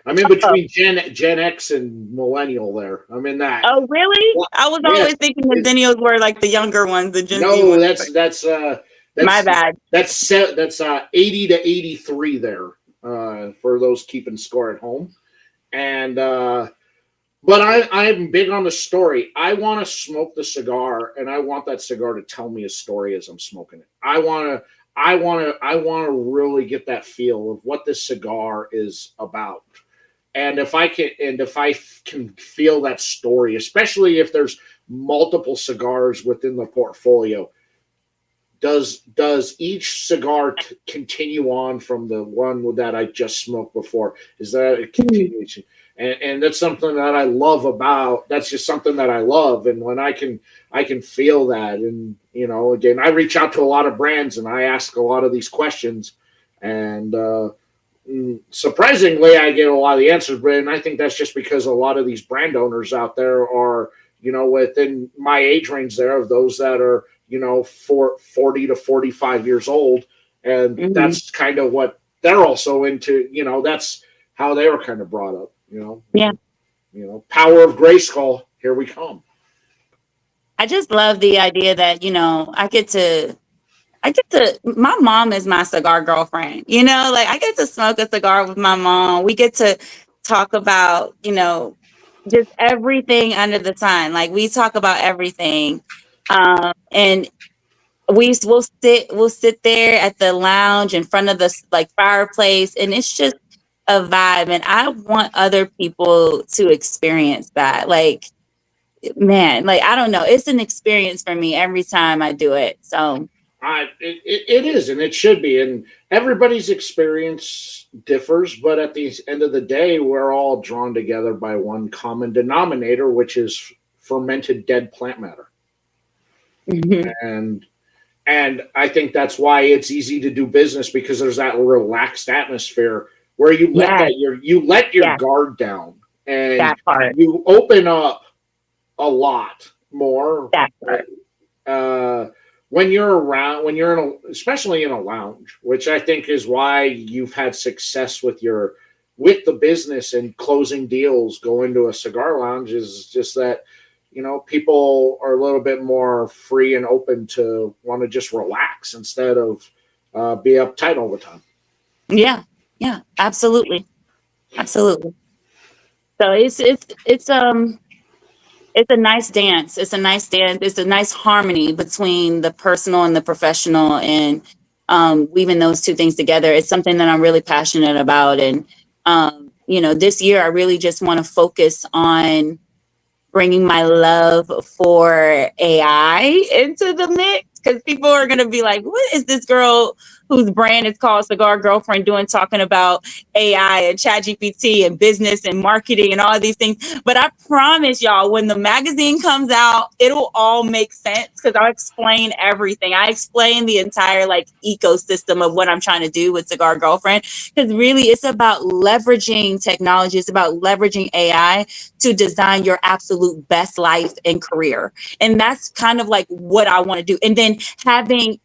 I'm in between Gen X and millennial there. I'm in that. Oh, really? Well, I was always thinking the Zennials were like the younger ones, the Gen Z ones. That's my bad. That's 80 to 83 there, for those keeping score at home. And but I'm big on the story. I want to smoke the cigar, and I want that cigar to tell me a story as I'm smoking it. I want to really get that feel of what this cigar is about. And if I can feel that story, especially if there's multiple cigars within the portfolio, does each cigar continue on from the one that I just smoked before? Is that a continuation? And that's something that I love about. That's just something that I love, and when I can feel that, and again, I reach out to a lot of brands and I ask a lot of these questions, and surprisingly, I get a lot of the answers. But and I think that's just because a lot of these brand owners out there are within my age range there of those that are for 40 to 45 years old, and that's kind of what they're also into. That's how they were kind of brought up. Yeah. Power of Grayskull. Here we come. I just love the idea that, my mom is my cigar girlfriend, like I get to smoke a cigar with my mom. We get to talk about, just everything under the sun. Like we talk about everything. And we'll sit there at the lounge in front of the like fireplace, and it's just a vibe. And I want other people to experience that. Like, man, like I don't know, it's an experience for me every time I do it. So it is, and it should be, and everybody's experience differs, but at the end of the day, we're all drawn together by one common denominator, which is fermented dead plant matter. And I think that's why it's easy to do business, because there's that relaxed atmosphere where you let your guard down, and that part. you open up a lot more. That part. When you're especially in a lounge, which I think is why you've had success with the business and closing deals. Going to a cigar lounge is just that, people are a little bit more free and open to want to just relax instead of be uptight all the time. Yeah, absolutely. So it's a nice dance. It's a nice dance. It's a nice harmony between the personal and the professional, and weaving those two things together. It's something that I'm really passionate about. And, this year I really just want to focus on bringing my love for AI into the mix, because people are going to be like, what is this girl whose brand is called Cigar Girlfriend doing, talking about AI and ChatGPT and business and marketing and all of these things? But I promise y'all, when the magazine comes out, it'll all make sense, because I'll explain everything. I explain the entire ecosystem of what I'm trying to do with Cigar Girlfriend, because really it's about leveraging technology. It's about leveraging AI to design your absolute best life and career. And that's kind of like what I want to do. And then having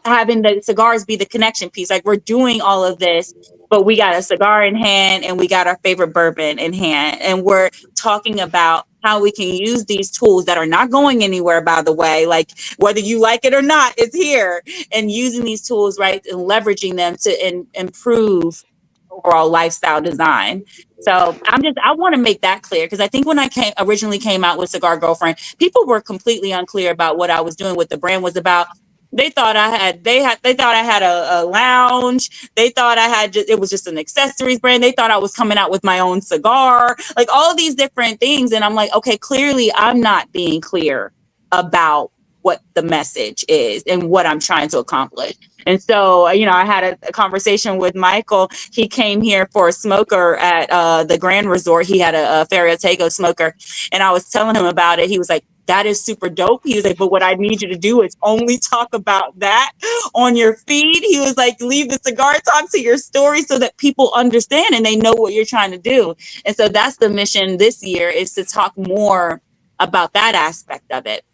the cigars be the connection piece. Like, we're doing all of this, but we got a cigar in hand and we got our favorite bourbon in hand. And we're talking about how we can use these tools that are not going anywhere, by the way, like whether you like it or not, it's here, and using these tools, right, and leveraging them to improve overall lifestyle design. So I want to make that clear, because I think when I originally came out with Cigar Girlfriend, people were completely unclear about what I was doing, what the brand was about. They thought I had a lounge. They thought it was just an accessories brand. They thought I was coming out with my own cigar, like all of these different things. And I'm like, okay, clearly I'm not being clear about what the message is and what I'm trying to accomplish. And so, I had a conversation with Michael. He came here for a smoker at the Grand Resort. He had a Ferriotego smoker, and I was telling him about it. He was like, that is super dope. He was like, but what I need you to do is only talk about that on your feed. He was like, leave the cigar talk to your story so that people understand and they know what you're trying to do. And so that's the mission this year, is to talk more about that aspect of it.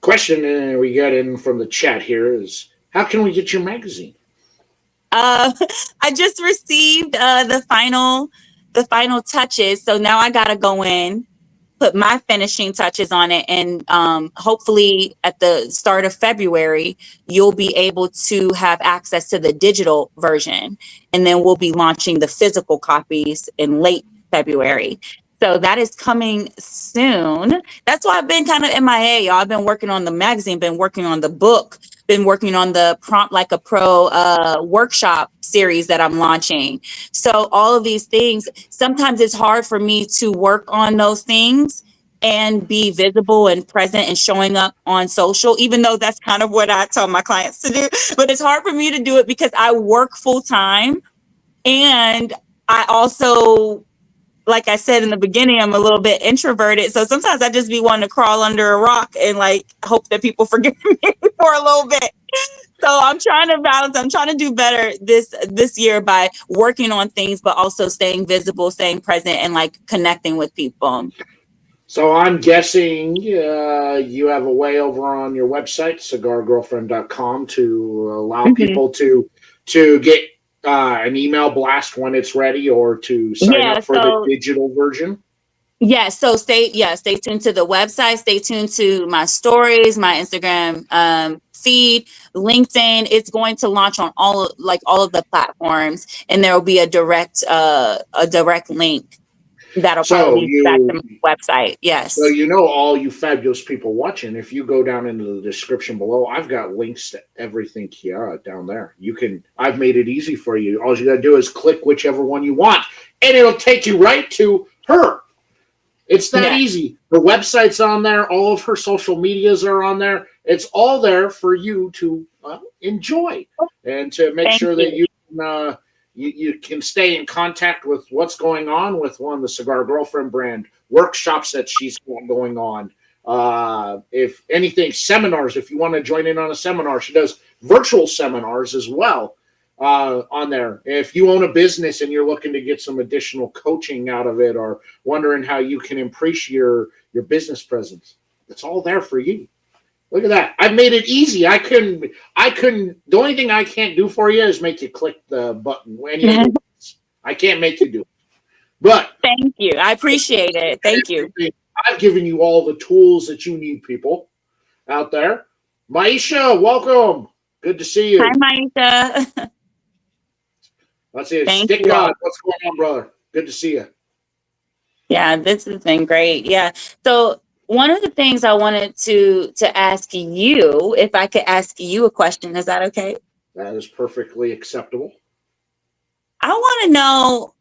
Question we got in from the chat here is, how can we get your magazine? I just received the final touches. So now I got to go in, put my finishing touches on it, and hopefully at the start of February, you'll be able to have access to the digital version. And then we'll be launching the physical copies in late February. So that is coming soon. That's why I've been kind of MIA, y'all. I've been working on the magazine, been working on the book, been working on the Prompt Like a Pro workshop series that I'm launching. So all of these things, sometimes it's hard for me to work on those things and be visible and present and showing up on social, even though that's kind of what I tell my clients to do. But it's hard for me to do it because I work full time. And I also, like I said in the beginning, I'm a little bit introverted. So sometimes I just be wanting to crawl under a rock and like hope that people forgive me for a little bit. So I'm trying to balance. I'm trying to do better this year by working on things, but also staying visible, staying present, and like connecting with people. So I'm guessing you have a way over on your website, cigargirlfriend.com, to allow people to get an email blast when it's ready, or to sign up for the digital version. Yeah, so stay tuned to the website, stay tuned to my stories, my Instagram feed, LinkedIn. It's going to launch on all of the platforms, and there will be a direct link that'll probably lead back to my website. Yes. So all you fabulous people watching, if you go down into the description below, I've got links to everything Kierra down there. I've made it easy for you. All you gotta do is click whichever one you want, and it'll take you right to her. It's that easy. Her website's on there. All of her social medias are on there. It's all there for you to enjoy and to make sure that you can stay in contact with what's going on with one of the Cigar Girlfriend brand workshops that she's got going on. If anything, seminars, if you want to join in on a seminar, she does virtual seminars as well. On there. If you own a business and you're looking to get some additional coaching out of it, or wondering how you can increase your business presence, it's all there for you. Look at that. I've made it easy. I couldn't, the only thing I can't do for you is make you click the button. I can't make you do it. But thank you. I appreciate it. Thank you. I've given you all the tools that you need, people out there. Maisha, welcome. Good to see you. Hi, Maisha. Let's see. Stick God. What's going on, brother? Good to see you. Yeah, this has been great. Yeah. So one of the things I wanted to ask you, if I could ask you a question, is that okay? That is perfectly acceptable. I want to know,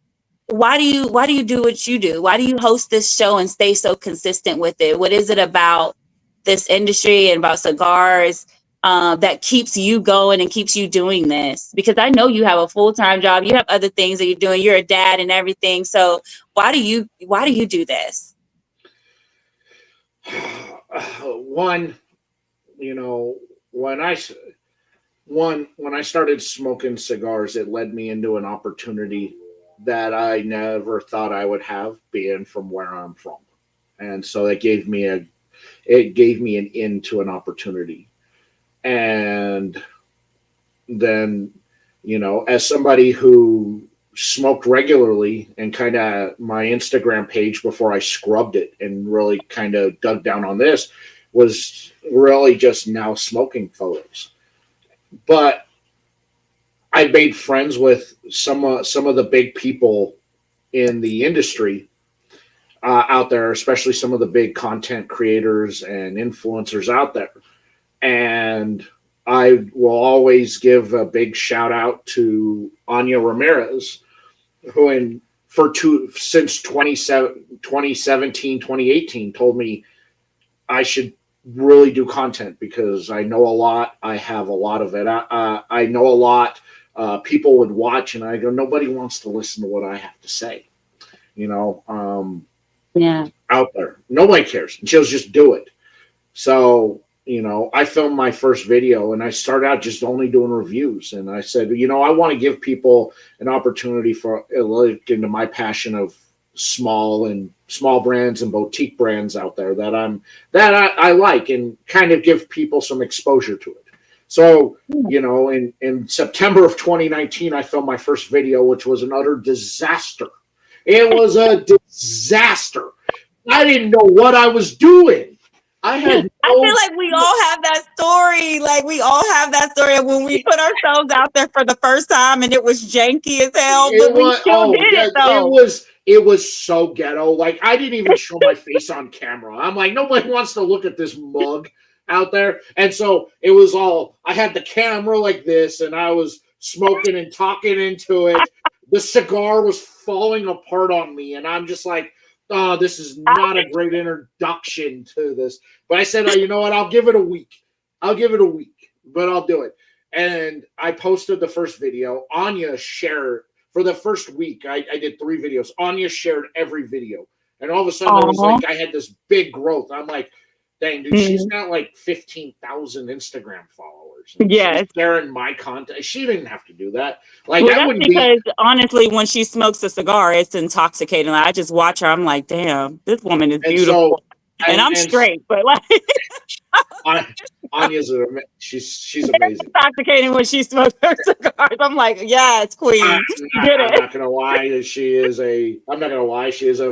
why do you do what you do? Why do you host this show and stay so consistent with it? What is it about this industry and about cigars that keeps you going and keeps you doing this? Because I know you have a full-time job, you have other things that you're doing, you're a dad and everything. So why do you do this? One, when I started smoking cigars, it led me into an opportunity that I never thought I would have, being from where I'm from. And so it gave me an in to an opportunity. And then, as somebody who smoked regularly, and kind of my Instagram page before I scrubbed it and really kind of dug down on this was really just now smoking photos. But I made friends with some of the big people in the industry out there, especially some of the big content creators and influencers out there. And I will always give a big shout out to Anya Ramirez, who since 2017, 2018 told me I should really do content, because I know a lot. I have a lot of it. I know a lot. People would watch, and I go, nobody wants to listen to what I have to say. Out there, nobody cares. And she'll just do it. So, I filmed my first video, and I started out just only doing reviews. And I said, I want to give people an opportunity for look into my passion of small brands and boutique brands out there that I like, and kind of give people some exposure to it. So, in September of 2019, I filmed my first video, which was an utter disaster. It was a disaster. I didn't know what I was doing. I feel like we all have that story. Like we all have that story of when we put ourselves out there for the first time and it was janky as hell, but we still did it though. It was so ghetto. Like I didn't even show my face on camera. I'm like, nobody wants to look at this mug out there. And so it was all, I had the camera like this, and I was smoking and talking into it. The cigar was falling apart on me, and I'm just like, oh, this is not a great introduction to this. But I said, oh, you know what? I'll give it a week. But I'll do it. And I posted the first video. Anya shared for the first week. I did 3 videos. Anya shared every video. And all of a sudden, it was like I had this big growth. I'm like, dang, dude, she's got like 15,000 Instagram followers. Yes. She's sharing my content. She didn't have to do that. Like, Well, that wouldn't because honestly, when she smokes a cigar, it's intoxicating. I just watch her. I'm like, damn, this woman is beautiful. And I'm straight, but like Anya's she's amazing. Intoxicating when she smokes her cigars. I'm like, yeah, it's queen. I'm not gonna lie, she is a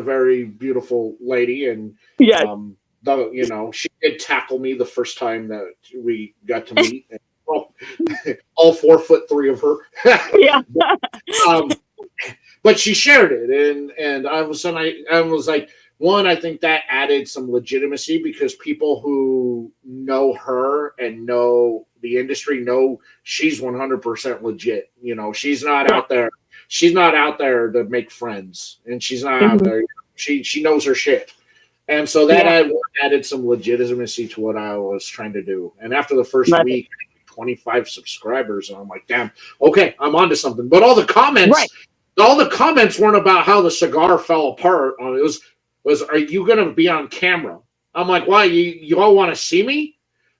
very beautiful lady, and yes. you know, she did tackle me the first time that we got to meet. And, all 4'3" of her. Yeah. But she shared it, and I was like, one, I think that added some legitimacy because people who know her and know the industry know she's 100% legit. You know, she's not out there. She's not out there to make friends, and she's not out there. She knows her shit. And so that added some legitimacy to what I was trying to do. And after the first week, 25 subscribers, and I'm like, damn, okay, I'm onto something. But all the comments weren't about how the cigar fell apart. It was are you going to be on camera? I'm like, why? You all want to see me?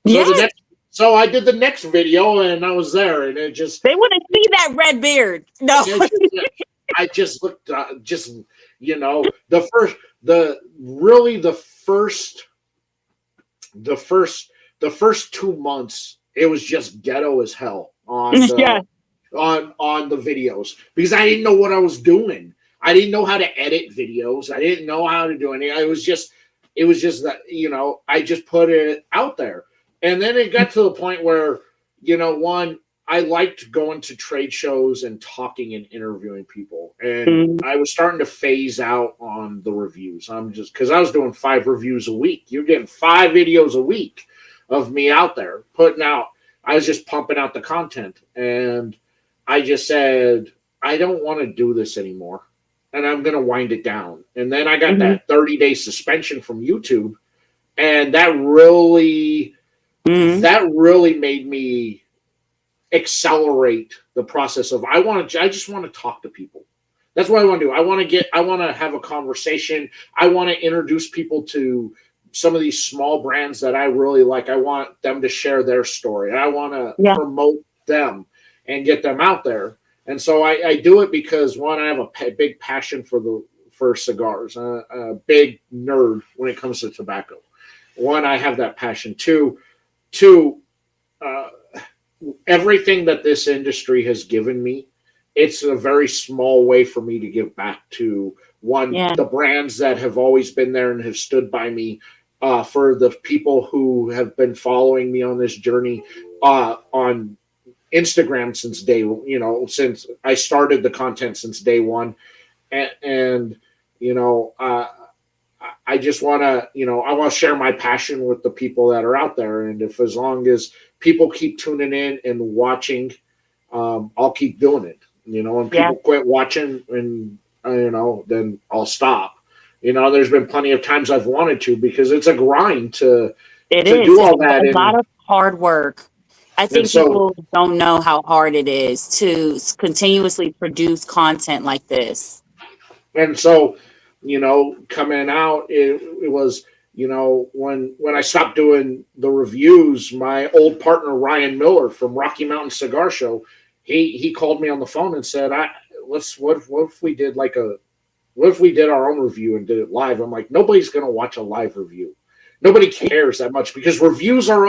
So so I did the next video, and I was there, and it just they want to see that red beard. No, I just looked, you know, the first 2 months, it was just ghetto as hell on the videos because I didn't know what I was doing. I didn't know how to edit videos. I didn't know how to do anything. It was just that, you know, I just put it out there. And then it got to the point where, you know, one, I liked going to trade shows and talking and interviewing people. And I was starting to phase out on the reviews. Because I was doing 5 reviews a week. You're getting 5 videos a week of me out there I was just pumping out the content. And I just said, I don't want to do this anymore. And I'm going to wind it down. And then I got that 30-day suspension from YouTube. And that really made me accelerate the process of I just want to talk to people. That's what I want to do. I want to have a conversation. I want to introduce people to some of these small brands that I really like. I want them to share their story. I want to promote them and get them out there. And so I do it because, one, I have a big passion for cigars. A big nerd when it comes to tobacco. One, I have that passion. Two, everything that this industry has given me, it's a very small way for me to give back to, one, the brands that have always been there and have stood by me, for the people who have been following me on this journey on Instagram since I started the content since day one. And you know, I just want to, you know, I want to share my passion with the people that are out there. And if, as long as people keep tuning in and watching, I'll keep doing it, you know, and people quit watching and, you know, then I'll stop. You know, there's been plenty of times I've wanted to, because it's a grind to do all that. It's a lot of hard work. I think people don't know how hard it is to continuously produce content like this. And so, you know, coming out, it was, you know, when I stopped doing the reviews, my old partner, Ryan Miller from Rocky Mountain Cigar Show, he called me on the phone and said, what if we did our own review and did it live? I'm like, nobody's going to watch a live review. Nobody cares that much because reviews are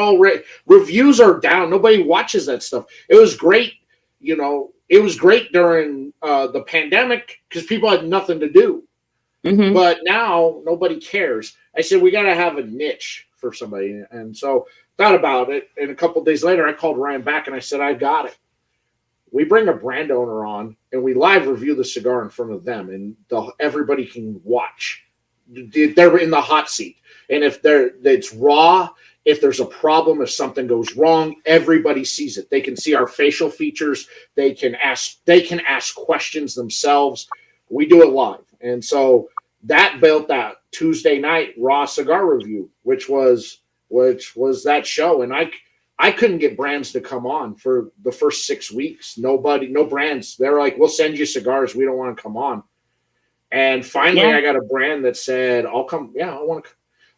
down. Nobody watches that stuff. It was great, you know. It was great during the pandemic because people had nothing to do. But now nobody cares. I said, we got to have a niche for somebody. And so thought about it. And a couple of days later, I called Ryan back and I said, I got it. We bring a brand owner on and we live review the cigar in front of them, and everybody can watch. They're in the hot seat. And if it's raw, if there's a problem, if something goes wrong, everybody sees it. They can see our facial features. They can ask questions themselves. We do it live. And so that built that Tuesday night Raw Cigar Review, which was that show. And I couldn't get brands to come on for the first 6 weeks. Nobody, no brands. They're like, we'll send you cigars. We don't want to come on. And finally, I got a brand that said, I'll come. Yeah,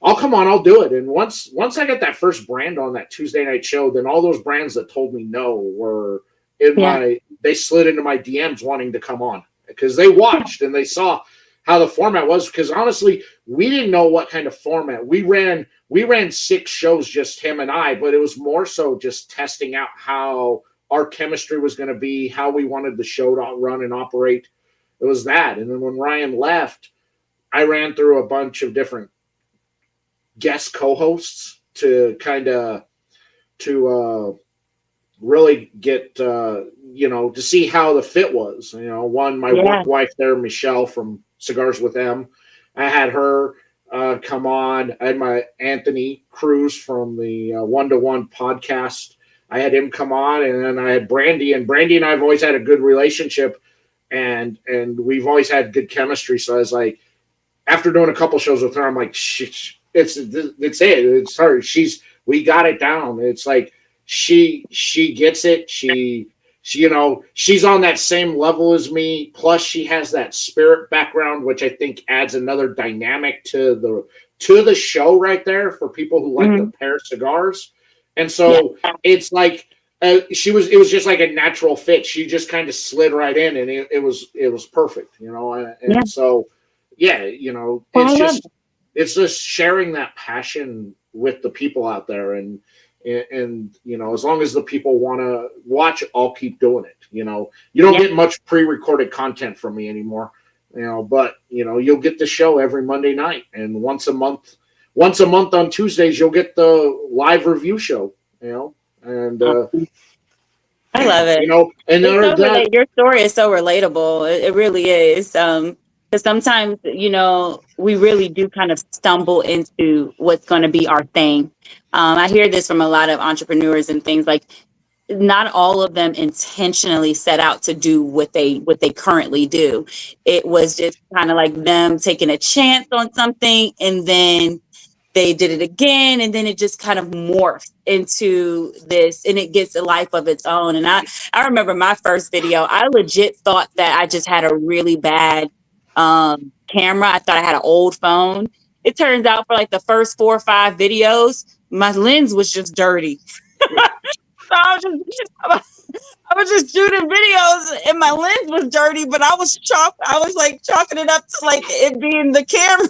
I'll come on. I'll do it. And once I got that first brand on that Tuesday night show, then all those brands that told me no were they slid into my DMs wanting to come on because they watched and they saw how the format was. Because honestly, we didn't know what kind of format we ran. We ran 6 shows, just him and I, but it was more so just testing out how our chemistry was going to be, how we wanted the show to run and operate. It was that. And then when Ryan left, I ran through a bunch of different guest co-hosts to kind of really get to see how the fit was. One, my work wife there, Michelle from Cigars with M, I had her come on. I had my Anthony Cruz from the One to One podcast. I had him come on, and then I had Brandy, and Brandy and I have always had a good relationship, and we've always had good chemistry. So I was like, after doing a couple shows with her, I'm like, it's her. We got it down. It's like she gets it. She's on that same level as me. Plus, she has that spirit background, which I think adds another dynamic to the show right there for people who like to pair cigars. And so it's like it was just like a natural fit. She just kind of slid right in, and it was perfect, And so it's just sharing that passion with the people out there, and as long as the people want to watch, I'll keep doing it. You don't get much pre-recorded content from me anymore, but you'll get the show every Monday night, and once a month on Tuesdays, you'll get the live review show, and I love it. And your story is so relatable. It really is. Because sometimes, we really do kind of stumble into what's going to be our thing. I hear this from a lot of entrepreneurs and things like, not all of them intentionally set out to do what they currently do. It was just kind of like them taking a chance on something, and then they did it again, and then it just kind of morphed into this, and it gets a life of its own. And I remember my first video, I legit thought that I just had a really bad camera. I thought I had an old phone. It turns out for like the first 4 or 5 videos, my lens was just dirty. So I was just shooting videos and my lens was dirty, but I was like chalking it up to like it being the camera.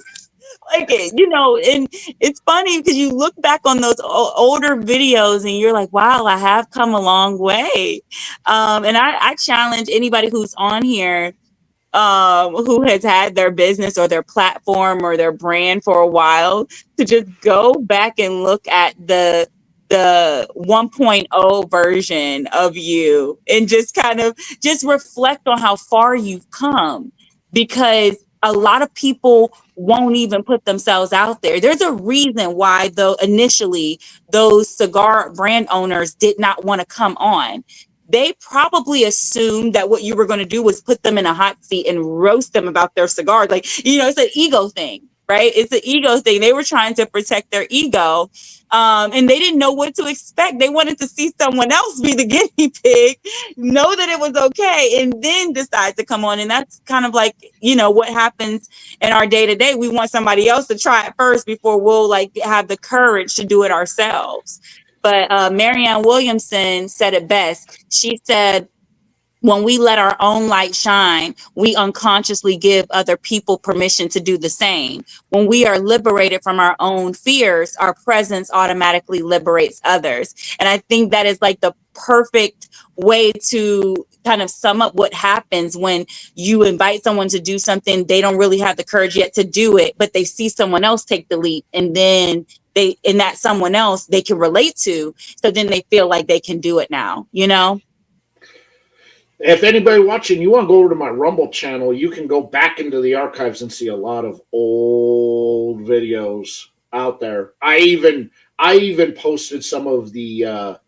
Like, and it's funny because you look back on those older videos and you're like, wow, I have come a long way. And I challenge anybody who's on here who has had their business or their platform or their brand for a while to just go back and look at the 1.0 version of you and just kind of just reflect on how far you've come, because a lot of people won't even put themselves out there. There's a reason why, though, initially those cigar brand owners did not want to come on. They probably assumed that what you were going to do was put them in a hot seat and roast them about their cigars. Like, it's an ego thing, right? It's an ego thing. They were trying to protect their ego. And they didn't know what to expect. They wanted to see someone else be the guinea pig, know that it was okay, and then decide to come on. And that's kind of like, what happens in our day to day. We want somebody else to try it first before we'll like have the courage to do it ourselves. But Marianne Williamson said it best. She said, when we let our own light shine, we unconsciously give other people permission to do the same. When we are liberated from our own fears, our presence automatically liberates others. And I think that is like the perfect way to kind of sum up what happens when you invite someone to do something. They don't really have the courage yet to do it, but they see someone else take the leap, and then that someone else they can relate to. So then they feel like they can do it now, If anybody watching, you want to go over to my Rumble channel, you can go back into the archives and see a lot of old videos out there. I even posted some of my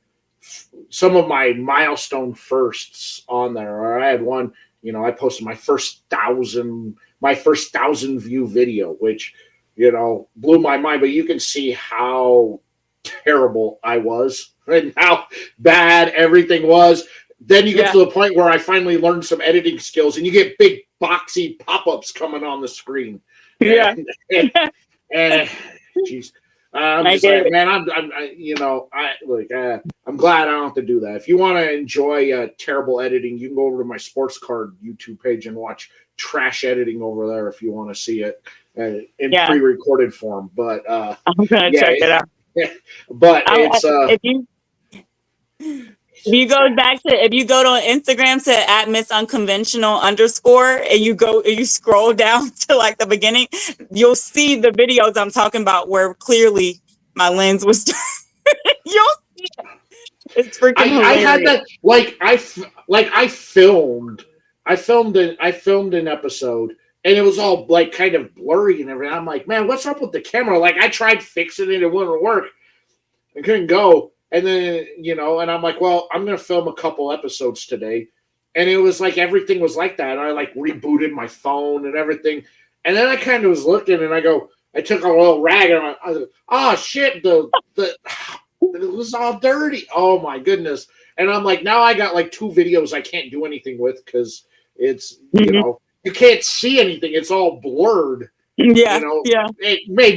milestone firsts on there. Or I had one, I posted my first 1,000 my first 1,000 view video, which, blew my mind. But you can see how terrible I was and how bad everything was. Then you get to the point where I finally learned some editing skills, and you get big boxy pop-ups coming on the screen. Yeah. And jeez, I'm just like, man, I'm glad I don't have to do that. If you want to enjoy terrible editing, you can go over to my sports card YouTube page and watch trash editing over there if you want to see it in pre-recorded form. But I'm gonna check it out. But it's if you go to Instagram to @missunconventional_ and you scroll down to like the beginning, you'll see the videos I'm talking about where clearly my lens was. You'll see it. It's freaking hilarious. I had that I filmed an episode, and it was all like kind of blurry and everything. I'm like, man, what's up with the camera? Like, I tried fixing it, it wouldn't work. I couldn't go. And then, and I'm like, well, I'm going to film a couple episodes today. And it was like, everything was like that. I like rebooted my phone and everything. And then I kind of was looking, and I took a little rag, and I was like, oh shit, it was all dirty. Oh my goodness. And I'm like, now I got like 2 videos I can't do anything with because it's, you can't see anything. It's all blurred. Yeah. It may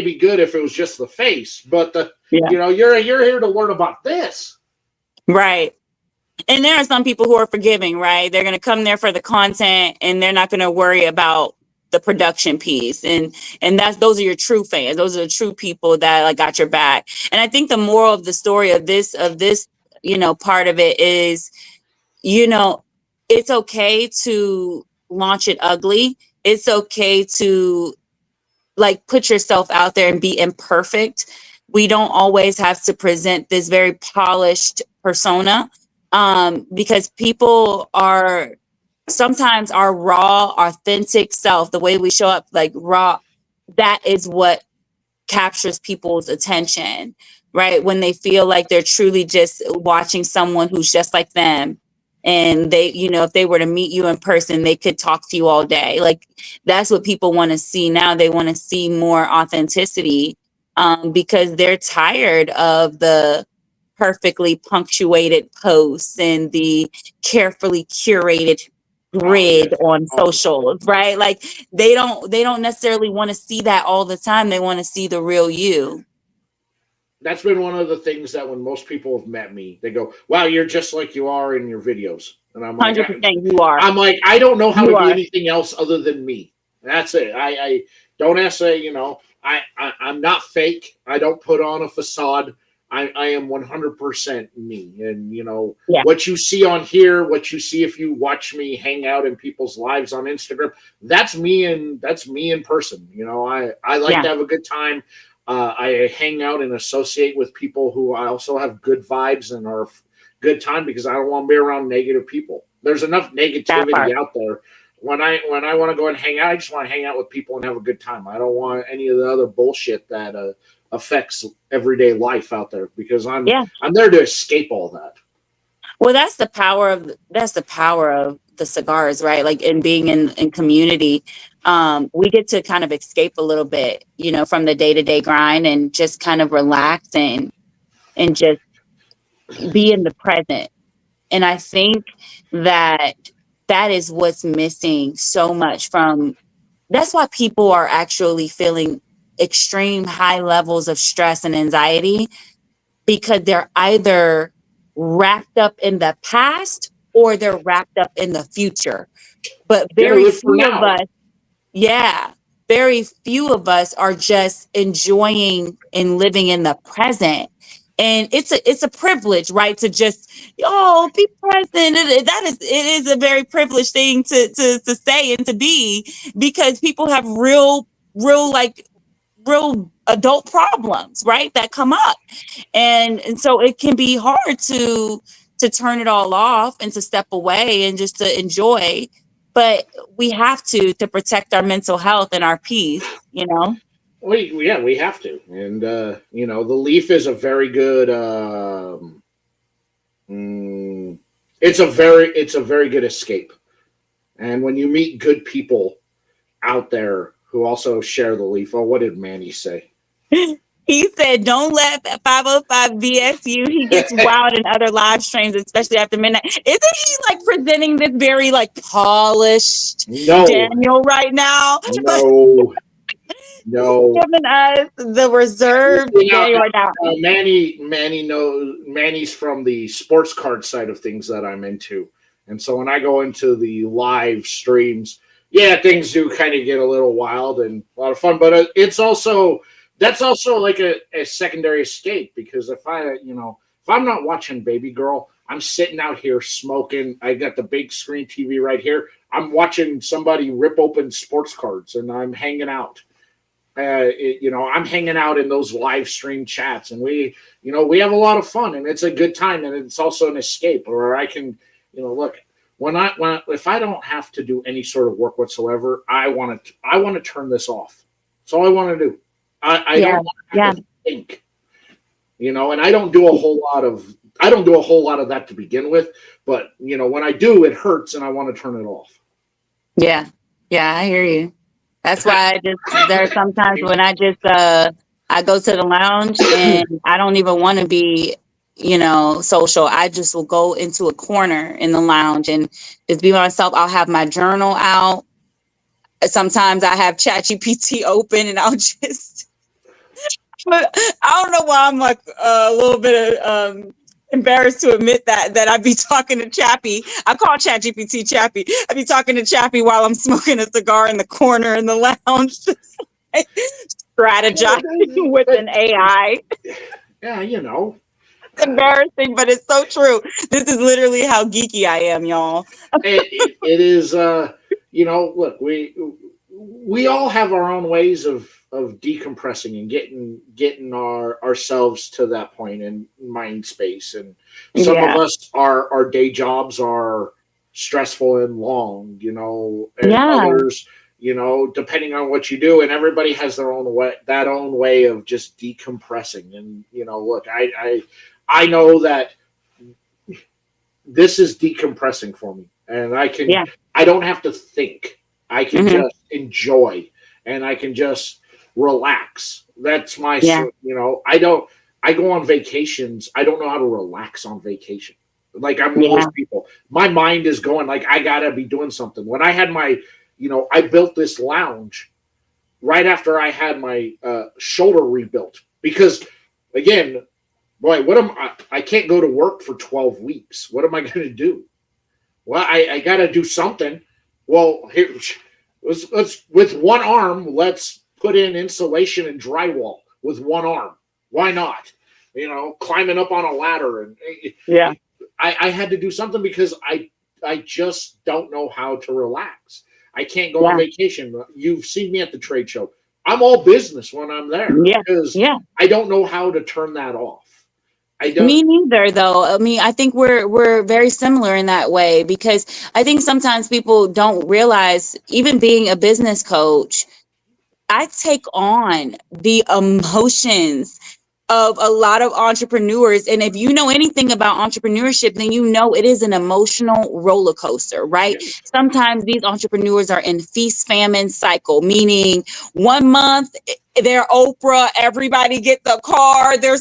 be good if it was just the face, but you're here to learn about this. Right. And there are some people who are forgiving, right? They're going to come there for the content, and they're not going to worry about the production piece. And those are your true fans. Those are the true people that like got your back. And I think the moral of the story of this, part of it is, it's okay to launch it ugly. It's okay to like put yourself out there and be imperfect. We don't always have to present this very polished persona, because people are sometimes our raw, authentic self, the way we show up like raw, that is what captures people's attention, right? When they feel like they're truly just watching someone who's just like them. And they, if they were to meet you in person, they could talk to you all day. Like, that's what people want to see now. They want to see more authenticity, because they're tired of the perfectly punctuated posts and the carefully curated grid on socials, right? Like, they don't necessarily want to see that all the time. They want to see the real you. That's been one of the things that when most people have met me, they go, wow, you're just like you are in your videos. And I'm like, 100% you are. I'm like, I don't know how to be anything else other than me. That's it. I don't ask, I'm not fake. I don't put on a facade. I am 100% me. And, what you see on here, what you see if you watch me hang out in people's lives on Instagram, that's me in person. I like to have a good time. I hang out and associate with people who I also have good vibes and are good time, because I don't want to be around negative people. There's enough negativity out there. When I want to go and hang out, I just want to hang out with people and have a good time. I don't want any of the other bullshit that affects everyday life out there, because I'm there to escape all that. Well, that's the power of the cigars, right? Like, in being in community, we get to kind of escape a little bit, from the day-to-day grind, and just kind of relax and just be in the present. And I think that is what's missing so much that's why people are actually feeling extreme high levels of stress and anxiety, because they're either wrapped up in the past or they're wrapped up in the future. But very few of us are just enjoying and living in the present. And it's a privilege, right? To just, be present. It is a very privileged thing to say and to be, because people have real adult problems, right? That come up. And so it can be hard to turn it all off and to step away and just to enjoy. But we have to protect our mental health and our peace, We have to. And, the Leaf is a very good, it's a very good escape. And when you meet good people, out there who also share the leaf. Oh, what did Manny say? He said, "Don't let 505 BS you. He gets wild in other live streams, especially after midnight." Isn't he like presenting this very like polished No, Daniel right now? Like no, no. giving us the reserved You know, Daniel right now. Manny knows. Manny's from the sports card side of things that I'm into, and so when I go into the live streams, yeah, things do kind of get a little wild and a lot of fun. But it's also that's also like a secondary escape because if I'm not watching Baby Girl, I'm sitting out here smoking. I got the big screen TV right here. I'm watching somebody rip open sports cards, and I'm hanging out. I'm hanging out in those live stream chats, and we have a lot of fun, and it's a good time, and it's also an escape where I can, look if I don't have to do any sort of work whatsoever, I want to turn this off. That's all I want to do. I don't want to have to think, and I don't do a whole lot of that to begin with, but when I do, it hurts, and I want to turn it off. Yeah, I hear you. That's why there are sometimes when I go to the lounge and I don't even want to be, social. I just will go into a corner in the lounge and just be myself. I'll have my journal out. Sometimes I have ChatGPT open and I'll just, but I don't know why I'm like a little bit embarrassed to admit that I'd be talking to Chappie. I call ChatGPT Chappie. I'd be talking to Chappie while I'm smoking a cigar in the corner in the lounge, just like strategizing with an AI. Yeah, It's embarrassing, but it's so true. This is literally how geeky I am, y'all. it is. Look, we all have our own ways of decompressing and getting ourselves to that point in mind space, and some of us our day jobs are stressful and long, and others, depending on what you do, and everybody has their own way of just decompressing. And look, I know that this is decompressing for me, and I don't have to think. I can just enjoy, and I can just relax. That's my, I go on vacations. I don't know how to relax on vacation. Like I'm one of those people. My mind is going like, I gotta be doing something. When I had my, I built this lounge right after I had my shoulder rebuilt because, again, boy, I can't go to work for 12 weeks. What am I going to do? Well, I got to do something. Well, here, let's with one arm, let's put in insulation and drywall with one arm. Why not? Climbing up on a ladder. And I had to do something because I just don't know how to relax. I can't go on vacation. You've seen me at the trade show. I'm all business when I'm there because I don't know how to turn that off. Me neither, though. I mean, I think we're very similar in that way because I think sometimes people don't realize, even being a business coach, I take on the emotions of a lot of entrepreneurs. And if you know anything about entrepreneurship, then it is an emotional roller coaster, right? Yes. Sometimes these entrepreneurs are in feast famine cycle, meaning 1 month they're Oprah, everybody gets a car, they're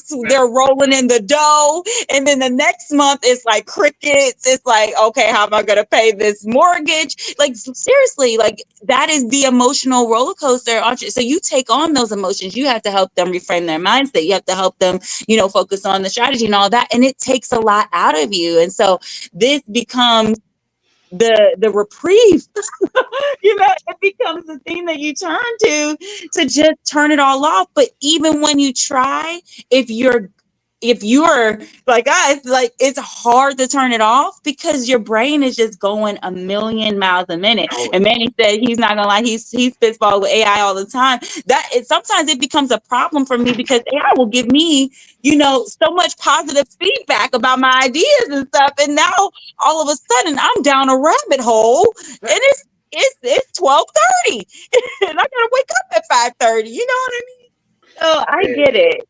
rolling in the dough. And then the next month it's like crickets. It's like, okay, how am I going to pay this mortgage? Like, seriously, like that is the emotional roller coaster. So you take on those emotions. You have to help them reframe their mindset. You have to help them, focus on the strategy and all that. And it takes a lot out of you. And so this becomes the reprieve. It becomes the thing that you turn to just turn it all off. But even when you try, if you're like us, like it's hard to turn it off because your brain is just going a million miles a minute. And Manny said he's not gonna lie, he spitballs with AI all the time. Sometimes it becomes a problem for me because AI will give me, so much positive feedback about my ideas and stuff. And now all of a sudden I'm down a rabbit hole and it's 12:30 and I gotta wake up at 5:30. You know what I mean? Oh, I get it.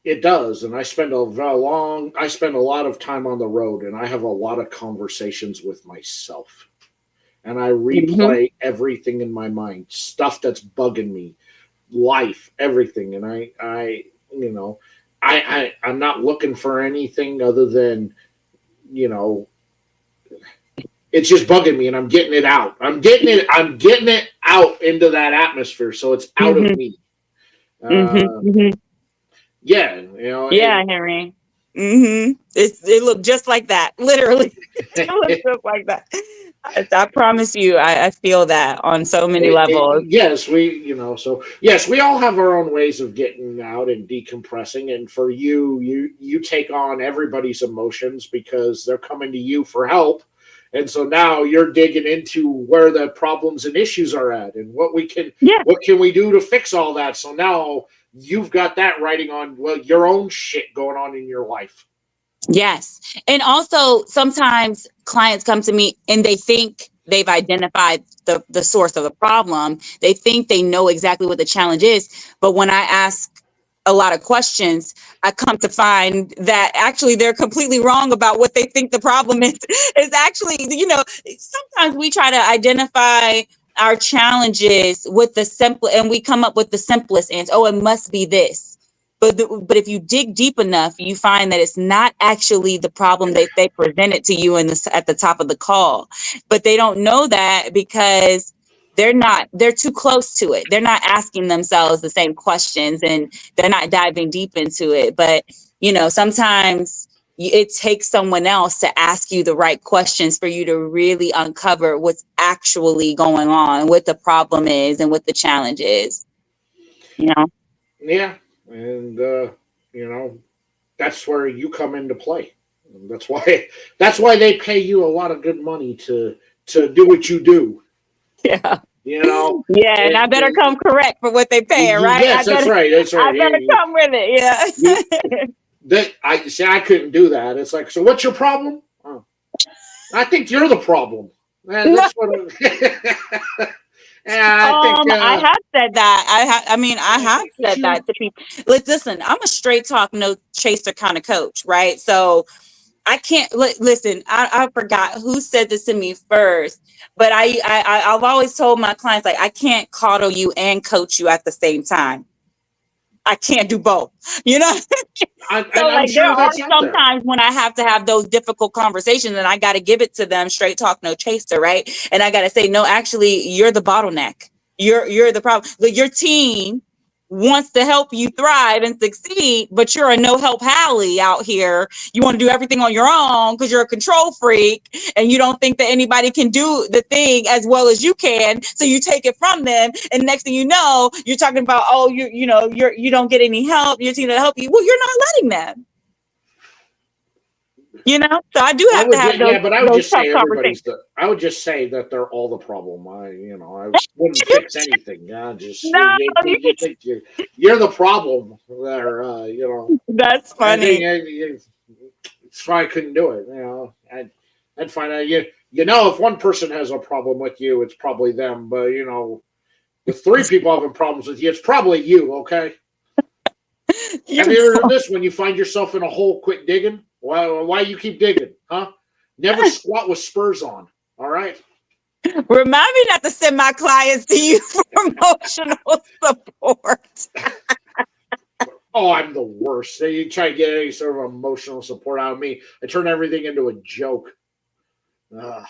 It does, and I spend a lot of time on the road, and I have a lot of conversations with myself, and I Mm-hmm. replay everything in my mind, stuff that's bugging me, life, everything. And you know, I'm not looking for anything other than, you know, it's just bugging me and I'm getting it out. I'm getting it out into that atmosphere. So it's out of Mm-hmm. me. Uh, Mm-hmm. yeah, you know, Yeah, Henry. It looked just like that, literally. It looked just like that. I promise you, I feel that on so many levels. yes, so yes, we all have our own ways of getting out and decompressing. And for you take on everybody's emotions because they're coming to you for help. And so now you're digging into where the problems and issues are at and Yeah. what can we do to fix all that. So now you've got that writing on, well, your own shit going on in your life. Yes. And also sometimes clients come to me and they think they've identified the source of the problem. They think they know exactly what the challenge is. But when I ask a lot of questions, I come to find that actually they're completely wrong about what they think the problem is. It's actually, sometimes we try to identify our challenges with the simple, and we come up with the simplest answer. Oh, it must be this. But if you dig deep enough, you find that it's not actually the problem that they presented to you at the top of the call. But they don't know that because they're too close to it. They're not asking themselves the same questions and they're not diving deep into it. But, sometimes it takes someone else to ask you the right questions for you to really uncover what's actually going on, what the problem is and what the challenge is, you know? Yeah. And, you know, that's where you come into play. And that's why they pay you a lot of good money to do what you do. Yeah. You know, Yeah, and I better come correct for what they pay, right? yes, that's right. That's I right. better come with it. You, Yeah. that I see. I couldn't do that. It's like, so what's your problem? Oh, I think you're the problem. Man, No, that's what. Yeah, I think. I have said that. I I have think that said you. that to people. Listen, I'm a straight talk, no chaser kind of coach, right? So I can't listen. I forgot who said this to me first, but I've always told my clients, like, I can't coddle you and coach you at the same time. I can't do both, you know. So I'm like there sure are that's out some there. times when I have to have those difficult conversations and I got to give it to them straight talk, no chaser, right? And I got to say, no, actually, you're the bottleneck. You're the problem. Like, your team wants to help you thrive and succeed, but you're a no help Hallie out here. You want to do everything on your own because you're a control freak and you don't think that anybody can do the thing as well as you can. So you take it from them, and next thing you know, you're talking about, oh, you don't get any help. Your team to help you. Well, you're not letting them. So I do have to have Yeah, but I would those just tough say conversations. I would just say that they're all the problem. I wouldn't fix anything. I just No, you think you're the problem there. that's I think funny. that's why I couldn't do it. I'd find out if one person has a problem with you, it's probably them. But if three people having problems with you, it's probably you. Okay. Have You're you ever so heard this? When you find yourself in a hole, quit digging. Why you keep digging, huh? Never squat with spurs on. All right. Remind me not to send my clients to you for emotional support. Oh, I'm the worst. You try to get any sort of emotional support out of me, I turn everything into a joke. Uh,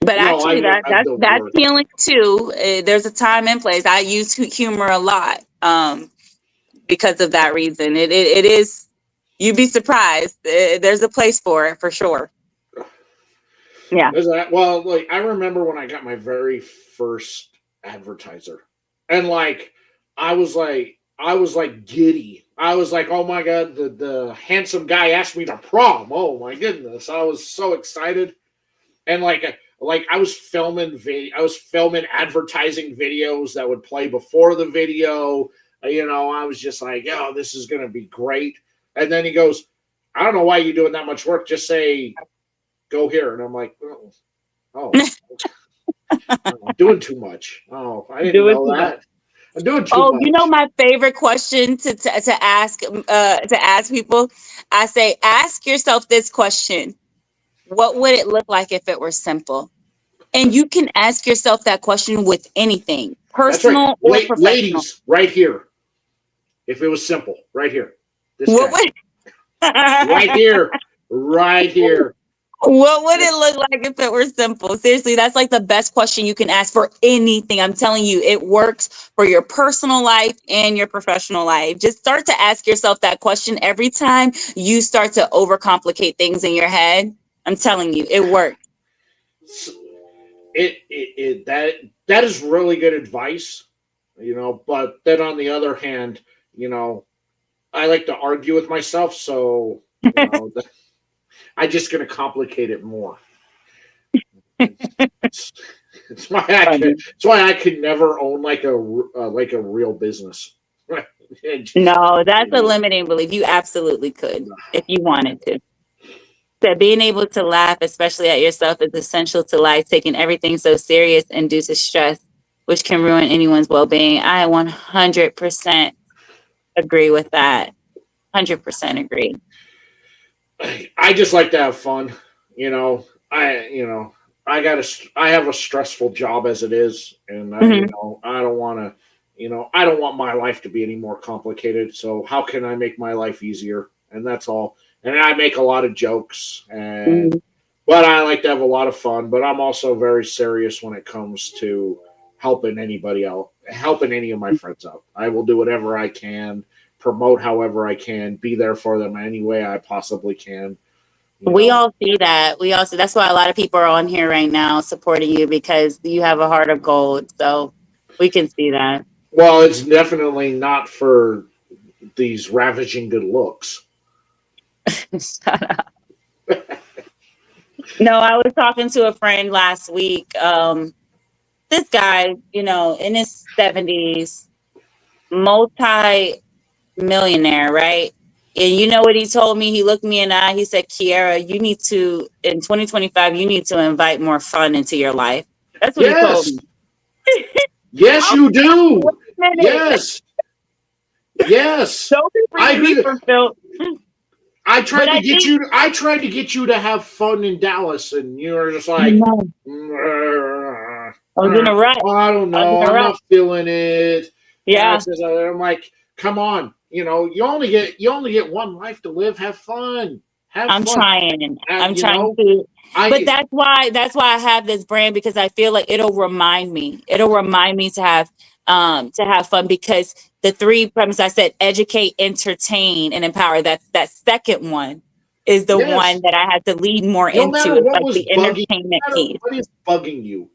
But no, actually, I'm the that's worst. healing too. There's a time and place. I use humor a lot because of that reason. It is. You'd be surprised. There's a place for it for sure. Yeah. Well, like I remember when I got my very first advertiser, and I was like giddy. I was like, oh my god, the handsome guy asked me to prom. Oh my goodness, I was so excited, and I was filming advertising videos that would play before the video. I was just like, oh, this is gonna be great. And then he goes, I don't know why you're doing that much work. Just say go here. And I'm like, oh, I'm doing too much. Oh, I didn't Do it know too much. that. I'm doing too Oh, much. my favorite question to ask people. I say, ask yourself this question: what would it look like if it were simple? And you can ask yourself that question with anything, That's right. personal or professional. Ladies, right here. If it was simple, right here. This What guy. would Right here. Right here. what would it look like if it were simple? Seriously, that's like the best question you can ask for anything. I'm telling you, it works for your personal life and your professional life. Just start to ask yourself that question every time you start to overcomplicate things in your head. I'm telling you, it works. That is really good advice, but then on the other hand, I like to argue with myself, so I'm just going to complicate it more. It's why I could never own like a real business. No, that's a limiting belief. You absolutely could if you wanted to. That being able to laugh, especially at yourself, is essential to life. Taking everything so serious induces stress, which can ruin anyone's well-being. I 100% agree with that. 100% agree. I just like to have fun. I have a stressful job as it is, and I don't want to, I don't want my life to be any more complicated. So how can I make my life easier? And that's all. And I make a lot of jokes, but I like to have a lot of fun. But I'm also very serious when it comes to helping anybody else, helping any of my friends out. I will do whatever I can, promote however I can, be there for them any way I possibly can. We all see that. We all see that's why a lot of people are on here right now supporting you, because you have a heart of gold. So we can see that. Well, it's definitely not for these ravaging good looks. Shut up. No, I was talking to a friend last week. This guy, in his 70s, multi-millionaire, right? And you know what he told me? He looked me in the eye. He said, Kierra, you need to, in 2025, you need to invite more fun into your life. That's what he told me. Yes, you do. Yes. Yes. I agree. I tried to get you to have fun in Dallas, and you were just like, I was in a rut. I don't know. I'm not feeling it. Yeah. I'm like, come on. You only get one life to live. Have fun. I'm trying to. But that's why I have this brand, because I feel like it'll remind me to have fun, because the three premises I said: educate, entertain, and empower. That second one is the one that I had to lead more into. It's like the entertainment piece. What is bugging you?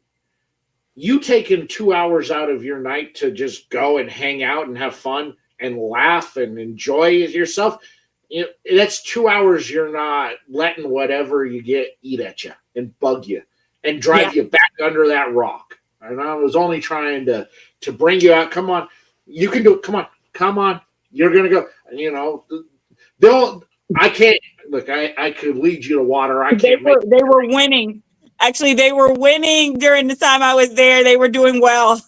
You taking 2 hours out of your night to just go and hang out and have fun and laugh and enjoy yourself. That's 2 hours you're not letting whatever you get eat at you and bug you and drive you back under that rock. And I was only trying to bring you out. Come on. You can do it. Come on. You're going to go, I can't, look, I could lead you to water. They were winning. Actually, they were winning during the time I was there. They were doing well.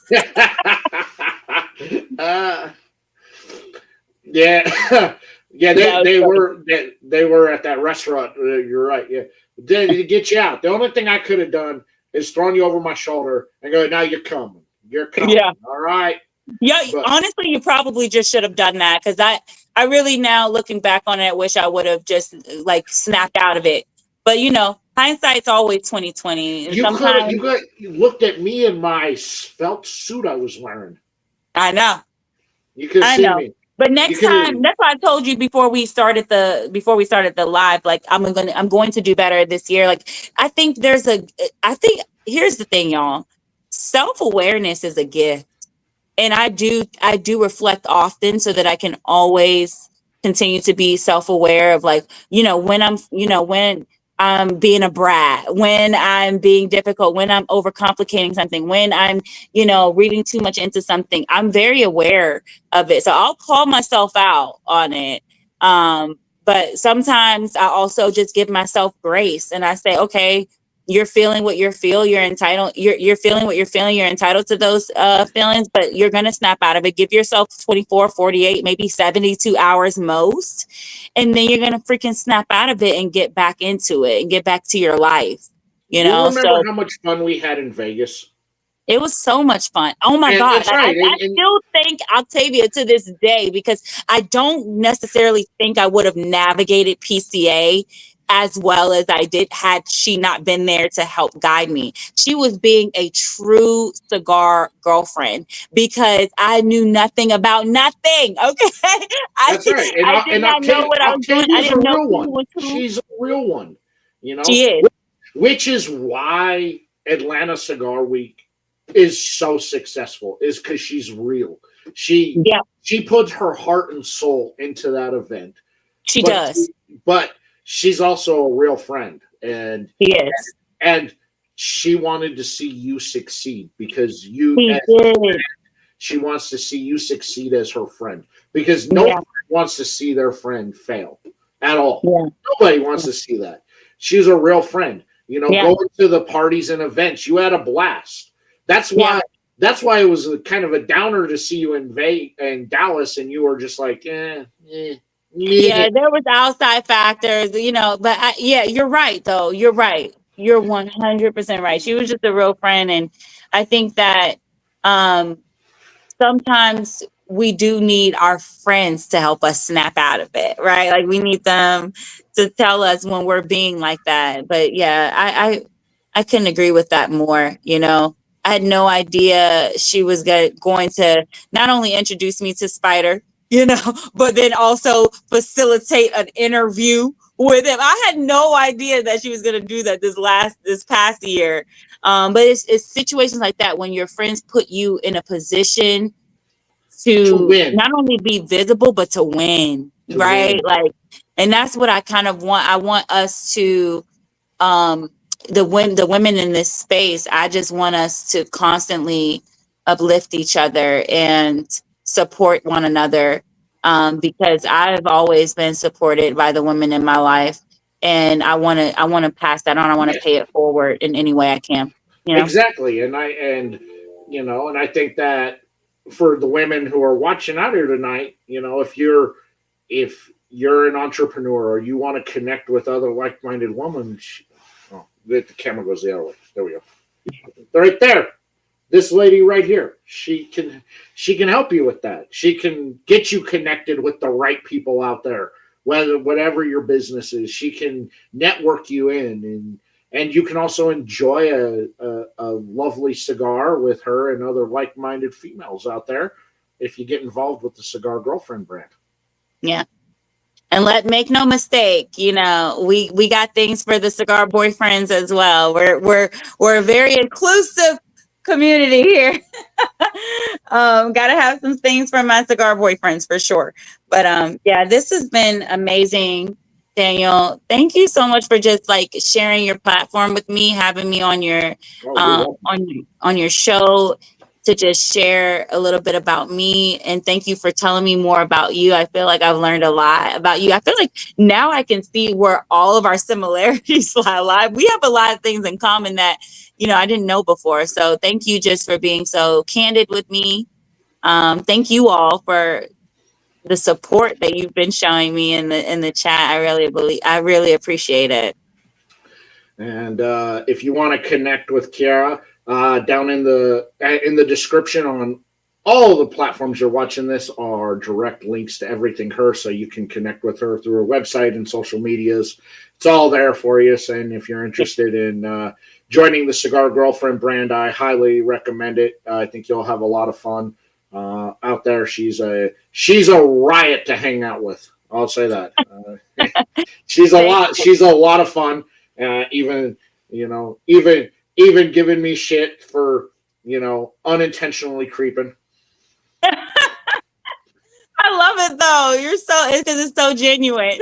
Yeah. Yeah, they were at that restaurant. You're right. Yeah, to get you out. The only thing I could have done is thrown you over my shoulder and go, "Now you're coming. You're coming." Yeah. All right. Yeah. But honestly, you probably just should have done that, because I really, now looking back on it, wish I would have just like snapped out of it. But hindsight's always 20/20. You looked at me in my felt suit I was wearing. I know. You could have seen me. But next time, that's why I told you before we started the live, like I'm going to do better this year. Like I think here's the thing, y'all. Self-awareness is a gift. And I do reflect often so that I can always continue to be self-aware of, like, when I'm being a brat, when I'm being difficult, when I'm overcomplicating something, when I'm, reading too much into something. I'm very aware of it. So I'll call myself out on it. But sometimes I also just give myself grace, and I say, okay, you're feeling what you're feeling. You're entitled. You're feeling what you're feeling. You're entitled to those feelings, but you're going to snap out of it. Give yourself 24, 48, maybe 72 hours most. And then you're going to freaking snap out of it and get back into it and get back to your life. you You know. remember So how much fun we had in Vegas? it was so much fun. Oh my And God. that's right. I still thank Octavia to this day because I don't necessarily think I would have navigated PCA as well as I did had she not been there to help guide me. She was being a true cigar girlfriend because I knew nothing about nothing. Okay. I, That's right. I did And not know what I was doing. I Octavia's a didn't know real who one. was who. She's a real one. She is. Which is why Atlanta Cigar Week is so successful, is because she's real. Yeah, She puts her heart and soul into that event, she but does. but she's also a real friend, She is. and she wanted to see you succeed because She did. she wants to see you succeed as her friend because no Yeah. friend wants to see their friend fail at all. Yeah. Nobody wants to see that. She's a real friend. Yeah. Going to the parties and events, you had a blast. That's why. Yeah. That's why it was kind of a downer to see you in Dallas, and you were just like, Yeah, there was outside factors, but yeah, you're right though. You're right. You're 100% right. She was just a real friend. And I think that um, sometimes we do need our friends to help us snap out of it, right? Like we need them to tell us when we're being like that. But yeah, I couldn't agree with that more. I had no idea she was going to not only introduce me to Spider, but then also facilitate an interview with him. I had no idea that she was going to do that this past year. But it's situations like that when your friends put you in a position to to win, not only be visible, but to win, to right? win. Like, and that's what I kind of want. I want us to, the women in this space, I just want us to constantly uplift each other and support one another. Because I've always been supported by the women in my life, and I want to pass that on. I want to Yes, pay it forward in any way I can. You know. exactly. And I think that for the women who are watching out here tonight, if you're an entrepreneur or you want to connect with other like-minded women, the camera goes the other way. There we go. Right there. This lady right here, she can help you with that. She can get you connected with the right people out there. Whatever your business is, she can network you in, and you can also enjoy a lovely cigar with her and other like-minded females out there if you get involved with the Cigar Girlfriend brand. Yeah. And make no mistake, we got things for the cigar boyfriends as well. We're a very inclusive community here. Gotta have some things for my cigar boyfriends for sure. But yeah, this has been amazing, Daniel. Thank you so much for just like sharing your platform with me, having me on your Oh, you're welcome. on your show to just share a little bit about me. And thank you for telling me more about you. I feel like I've learned a lot about you. I feel like now I can see where all of our similarities lie. We have a lot of things in common that, I didn't know before. So thank you just for being so candid with me. Thank you all for the support that you've been showing me in the chat. I really appreciate it. And if you want to connect with Kierra, down in the description on all the platforms you're watching this are direct links to everything her, so you can connect with her through her website and social medias. It's all there for you. And if you're interested in joining the Cigar Girlfriend brand, I highly recommend it. I think you'll have a lot of fun out there. She's a riot to hang out with. I'll say that. She's a lot of fun. Even giving me shit for unintentionally creeping. I love it though. Because it's so genuine.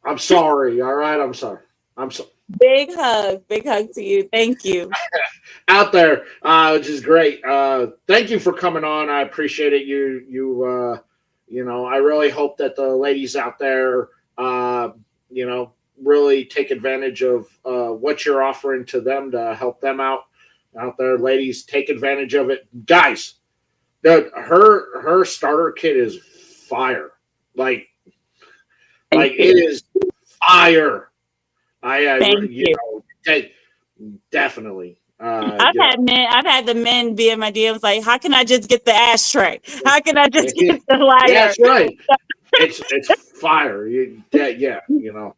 I'm sorry. All right, I'm sorry. Big hug to you. Thank you. Out there, which is great. Thank you for coming on. I appreciate it. I really hope that the ladies out there, really take advantage of what you're offering to them to help them out there. Ladies, take advantage of it. Guys, her starter kit is fire. Like it is fire. Thank you. Hey, definitely. I've had the men be in my DMs like, how can I just get the ashtray? How can I just Yeah, get the lighter? that's right. It's fire. Yeah, you know.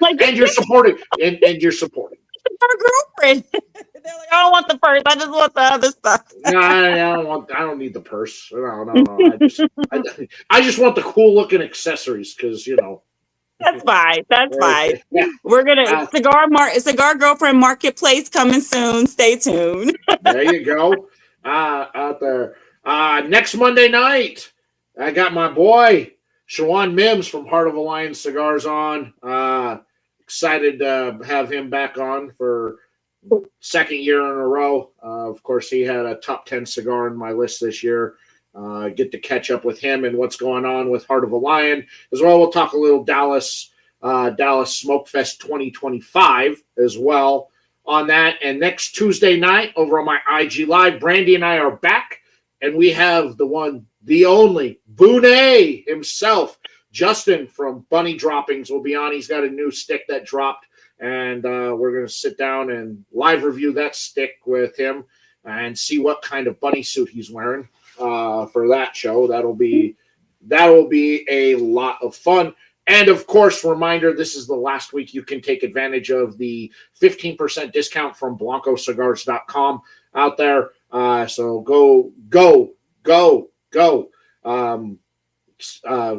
Like, And you're supporting, and you're supporting. her girlfriend. They're like, I don't want the purse. I just want the other stuff. No, I don't need the purse. No. I just want the cool looking accessories because you know. That's fine. That's fine. Yeah. We're gonna cigar girlfriend marketplace coming soon. Stay tuned. There you go. Out there. Next Monday night, I got my boy Shawan Mims from Heart of a Lion Cigars on. Excited to have him back on for second year in a row. Of course, he had a top 10 cigar in my list this year. Get to catch up with him and what's going on with Heart of a Lion as well. We'll talk a little Dallas Smoke Fest 2025 as well on that. And next Tuesday night over on my IG Live, Brandy and I are back, and we have the one, the only, Boone himself, Justin from Bunny Droppings will be on. He's got a new stick that dropped, and we're going to sit down and live review that stick with him and see what kind of bunny suit he's wearing for that show. That'll be a lot of fun. And of course, reminder, this is the last week you can take advantage of the 15% discount from blancocigars.com out there. So go.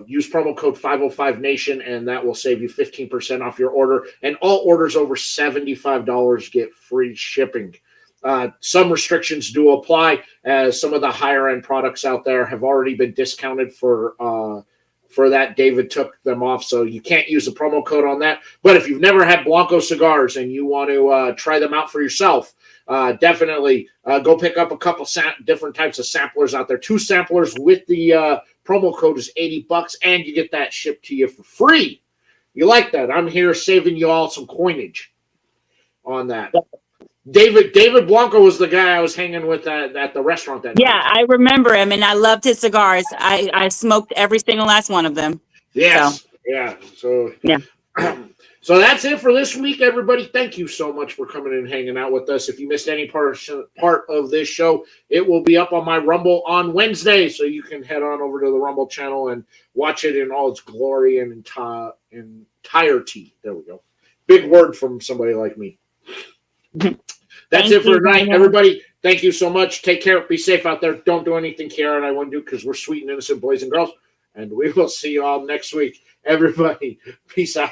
Use promo code 505Nation, and that will save you 15% off your order. And all orders over $75 get free shipping. Some restrictions do apply, as some of the higher end products out there have already been discounted for that. David took them off, so you can't use the promo code on that. But if you've never had Blanco cigars and you want to try them out for yourself, definitely go pick up a couple different types of samplers out there. 2 samplers with the promo code is $80, and you get that shipped to you for free. You like that? I'm here saving you all some coinage on that. David Blanco was the guy I was hanging with at the restaurant that night. Yeah, I remember him, and I loved his cigars. I smoked every single last one of them. Yes. So. Yeah. So yeah. So that's it for this week, everybody. Thank you so much for coming and hanging out with us. If you missed any part of this show, it will be up on my Rumble on Wednesday, so you can head on over to the Rumble channel and watch it in all its glory and entirety. There we go. Big word from somebody like me. That's it for tonight, everybody. Thank you so much. Take care. Be safe out there. Don't do anything Kierra and I want to do, because we're sweet and innocent boys and girls. And we will see you all next week. Everybody, peace out.